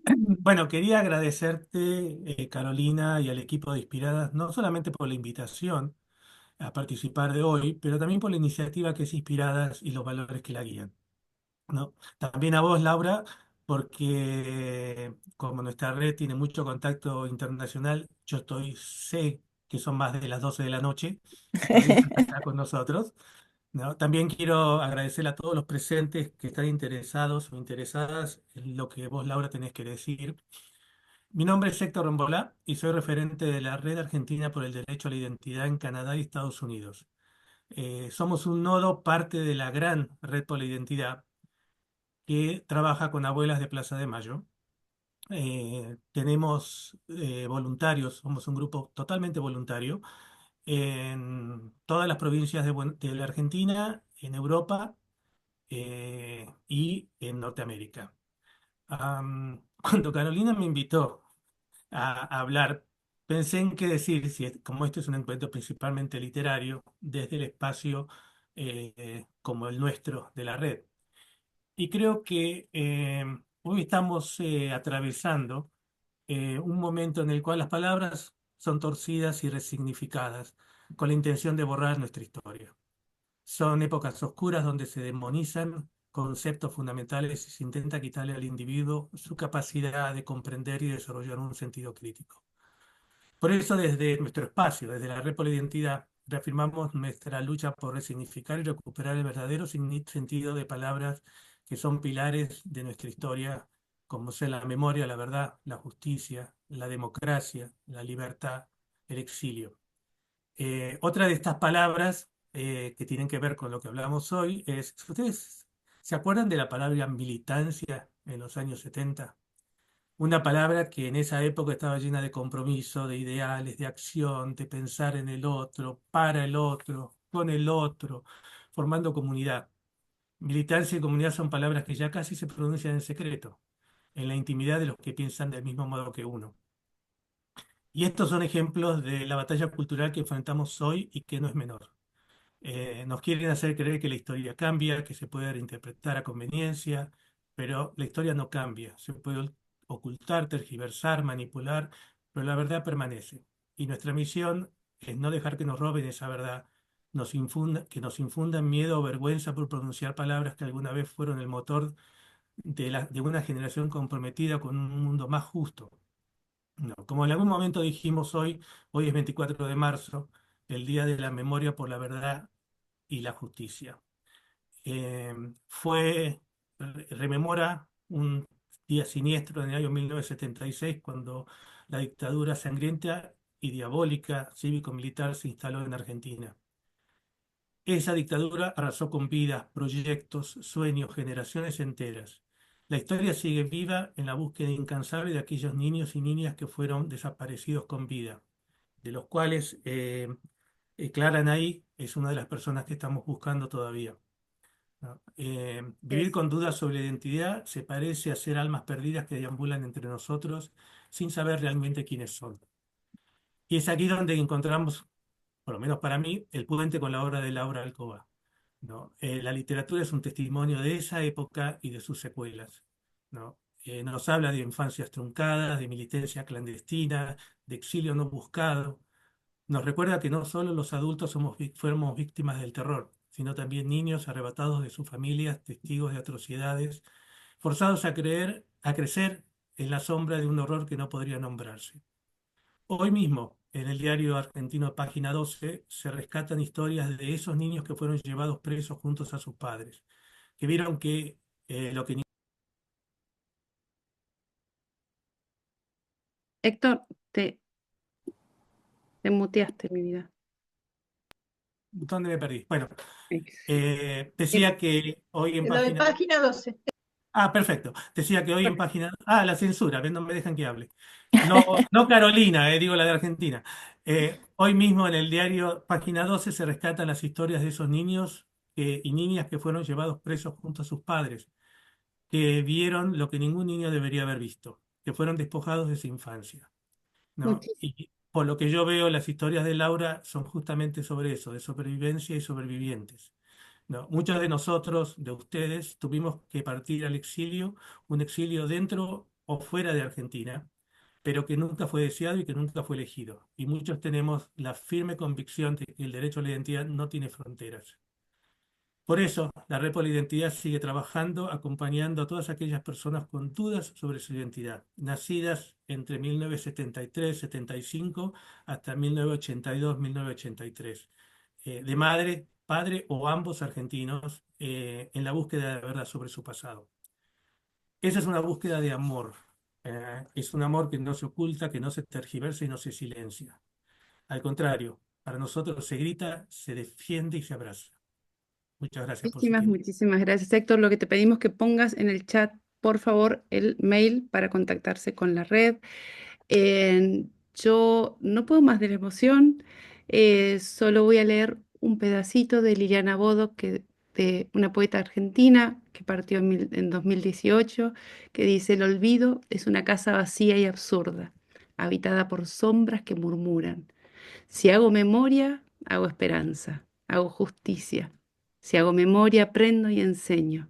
Bueno, quería agradecerte, Carolina, y al equipo de Inspiradas, no solamente por la invitación a participar de hoy, pero también por la iniciativa que es Inspiradas y los valores que la guían, ¿no? También a vos, Laura, porque como nuestra red tiene mucho contacto internacional, sé que son más de las 12 de la noche y todavía estás acá con nosotros. ¿No? También quiero agradecer a todos los presentes que están interesados o interesadas en lo que vos, Laura, tenés que decir. Mi nombre es Héctor Rombolá y soy referente de la Red Argentina por el Derecho a la Identidad en Canadá y Estados Unidos. Somos un nodo, parte de la gran Red por la Identidad que trabaja con abuelas de Plaza de Mayo. Tenemos voluntarios, somos un grupo totalmente voluntario en todas las provincias de la Argentina, en Europa y en Norteamérica. Cuando Carolina me invitó a hablar, pensé en qué decir, como esto es un encuentro principalmente literario, desde el espacio como el nuestro de la red. Y creo que hoy estamos atravesando un momento en el cual las palabras son torcidas y resignificadas con la intención de borrar nuestra historia. Son épocas oscuras donde se demonizan conceptos fundamentales y se intenta quitarle al individuo su capacidad de comprender y desarrollar un sentido crítico. Por eso, desde nuestro espacio, desde la Red por la Identidad, reafirmamos nuestra lucha por resignificar y recuperar el verdadero sentido de palabras que son pilares de nuestra historia, como son la memoria, la verdad, la justicia, la democracia, la libertad, el exilio. Otra de estas palabras que tienen que ver con lo que hablamos hoy es, ¿ustedes se acuerdan de la palabra militancia en los años 70? Una palabra que en esa época estaba llena de compromiso, de ideales, de acción, de pensar en el otro, para el otro, con el otro, formando comunidad. Militancia y comunidad son palabras que ya casi se pronuncian en secreto, en la intimidad de los que piensan del mismo modo que uno. Y estos son ejemplos de la batalla cultural que enfrentamos hoy y que no es menor. Nos quieren hacer creer que la historia cambia, que se puede reinterpretar a conveniencia, pero la historia no cambia. Se puede ocultar, tergiversar, manipular, pero la verdad permanece. Y nuestra misión es no dejar que nos roben esa verdad, que nos infundan miedo o vergüenza por pronunciar palabras que alguna vez fueron el motor de una generación comprometida con un mundo más justo. No, como en algún momento dijimos hoy es 24 de marzo, el Día de la Memoria por la Verdad y la Justicia. Eh, rememora un día siniestro en el año 1976, cuando la dictadura sangrienta y diabólica cívico-militar se instaló en Argentina. Esa dictadura arrasó con vidas, proyectos, sueños, generaciones enteras. La historia sigue viva en la búsqueda incansable de aquellos niños y niñas que fueron desaparecidos con vida, de los cuales Clara Nay es una de las personas que estamos buscando todavía, ¿no? Vivir Es con dudas sobre la identidad se parece a ser almas perdidas que deambulan entre nosotros sin saber realmente quiénes son. Y es aquí donde encontramos, por lo menos para mí, el puente con la obra de Laura Alcoba, ¿no? La literatura es un testimonio de esa época y de sus secuelas, ¿no? Nos habla de infancias truncadas, de militancia clandestina, de exilio no buscado. Nos recuerda que no solo los adultos fuimos víctimas del terror, sino también niños arrebatados de sus familias, testigos de atrocidades, forzados a crecer en la sombra de un horror que no podría nombrarse. Hoy mismo, en el diario argentino Página 12, se rescatan historias de esos niños que fueron llevados presos juntos a sus padres, que vieron que lo que... Héctor, te muteaste, mi vida. ¿Dónde me perdí? Bueno, Eh, decía que hoy en Lo de Página... página 12. Ah, perfecto. Decía que hoy en Página... Ah, la censura, ven, no me dejan que hable. No, no Carolina, digo la de Argentina. Hoy mismo en el diario Página 12 se rescatan las historias de esos niños y niñas que fueron llevados presos junto a sus padres, que vieron lo que ningún niño debería haber visto, que fueron despojados de su infancia, ¿no? muchis- Y por lo que yo veo, las historias de Laura son justamente sobre eso, de supervivencia y sobrevivientes, ¿no? Muchos de nosotros, de ustedes, tuvimos que partir al exilio, un exilio dentro o fuera de Argentina, pero que nunca fue deseado y que nunca fue elegido. Y muchos tenemos la firme convicción de que el derecho a la identidad no tiene fronteras. Por eso, la Red por la Identidad sigue trabajando, acompañando a todas aquellas personas con dudas sobre su identidad, nacidas entre 1973 y 75 hasta 1982, 1983, de madre, padre o ambos argentinos, en la búsqueda de la verdad sobre su pasado. Esa es una búsqueda de amor. Es un amor que no se oculta, que no se tergiversa y no se silencia. Al contrario, para nosotros se grita, se defiende y se abraza. Muchas gracias por su Muchísimas, tiempo. muchísimas gracias, Héctor. Lo que te pedimos que pongas en el chat, por favor, el mail para contactarse con la red. Yo no puedo más de la emoción. Solo voy a leer un pedacito de Liliana Bodo, de una poeta argentina que partió en 2018, que dice: el olvido es una casa vacía y absurda, habitada por sombras que murmuran. Si hago memoria, hago esperanza, hago justicia. Si hago memoria, aprendo y enseño.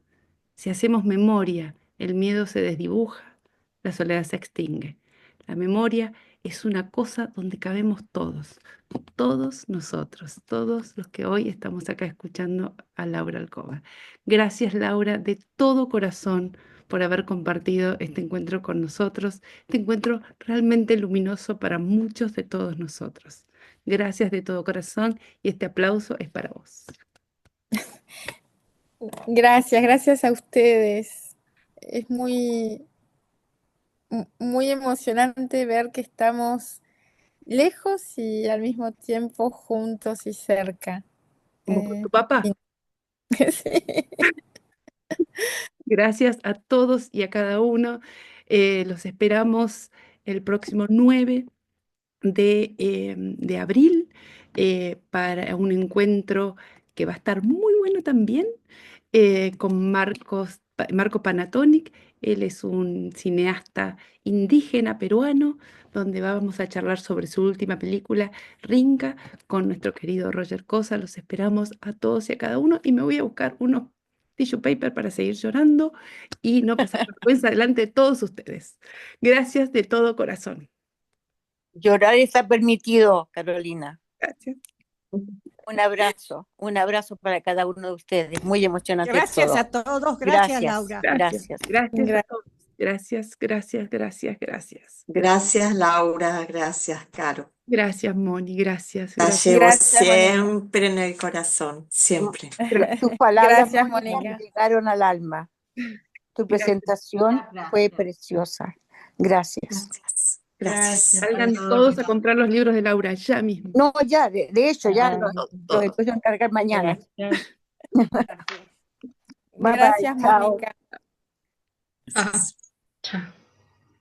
Si hacemos memoria, el miedo se desdibuja, la soledad se extingue. La memoria es una cosa donde cabemos todos nosotros, todos los que hoy estamos acá escuchando a Laura Alcoba. Gracias, Laura, de todo corazón por haber compartido este encuentro con nosotros, este encuentro realmente luminoso para muchos de todos nosotros. Gracias de todo corazón y este aplauso es para vos. Gracias, gracias a ustedes. Es muy emocionante ver que estamos lejos y al mismo tiempo juntos y cerca. como con tu Eh, papá. y- sí. Gracias a todos y a cada uno. Los esperamos el próximo 9 de abril para un encuentro que va a estar muy bueno también con Marco Panatonic. Él es un cineasta indígena peruano, donde vamos a charlar sobre su última película, Rinca, con nuestro querido Roger Cosa. Los esperamos a todos y a cada uno y me voy a buscar unos tissue paper para seguir llorando y no pasar vergüenza delante de todos ustedes. Gracias de todo corazón. Llorar está permitido, Carolina. Gracias. Un abrazo para cada uno de ustedes. Muy emocionante Gracias todo. a todos, gracias Gracias, Laura. Gracias. gracias. Gracias a Gra- todos. Gracias, gracias, gracias, gracias. Gracias, Laura, gracias, Caro. Gracias, Moni. Gracias, La gracias. llevo Gracias, Mónica. siempre en el corazón, siempre. Tus palabras, Gracias, Mónica, Mónica. me llegaron al alma. Tu presentación fue preciosa. Gracias. Gracias, gracias. Salgan todos a comprar los libros de Laura ya mismo. No, ya, de hecho, ya los Todo. empiezo a encargar mañana. Gracias. Bye, Gracias, bye, chao. Mónica. Ah, chao.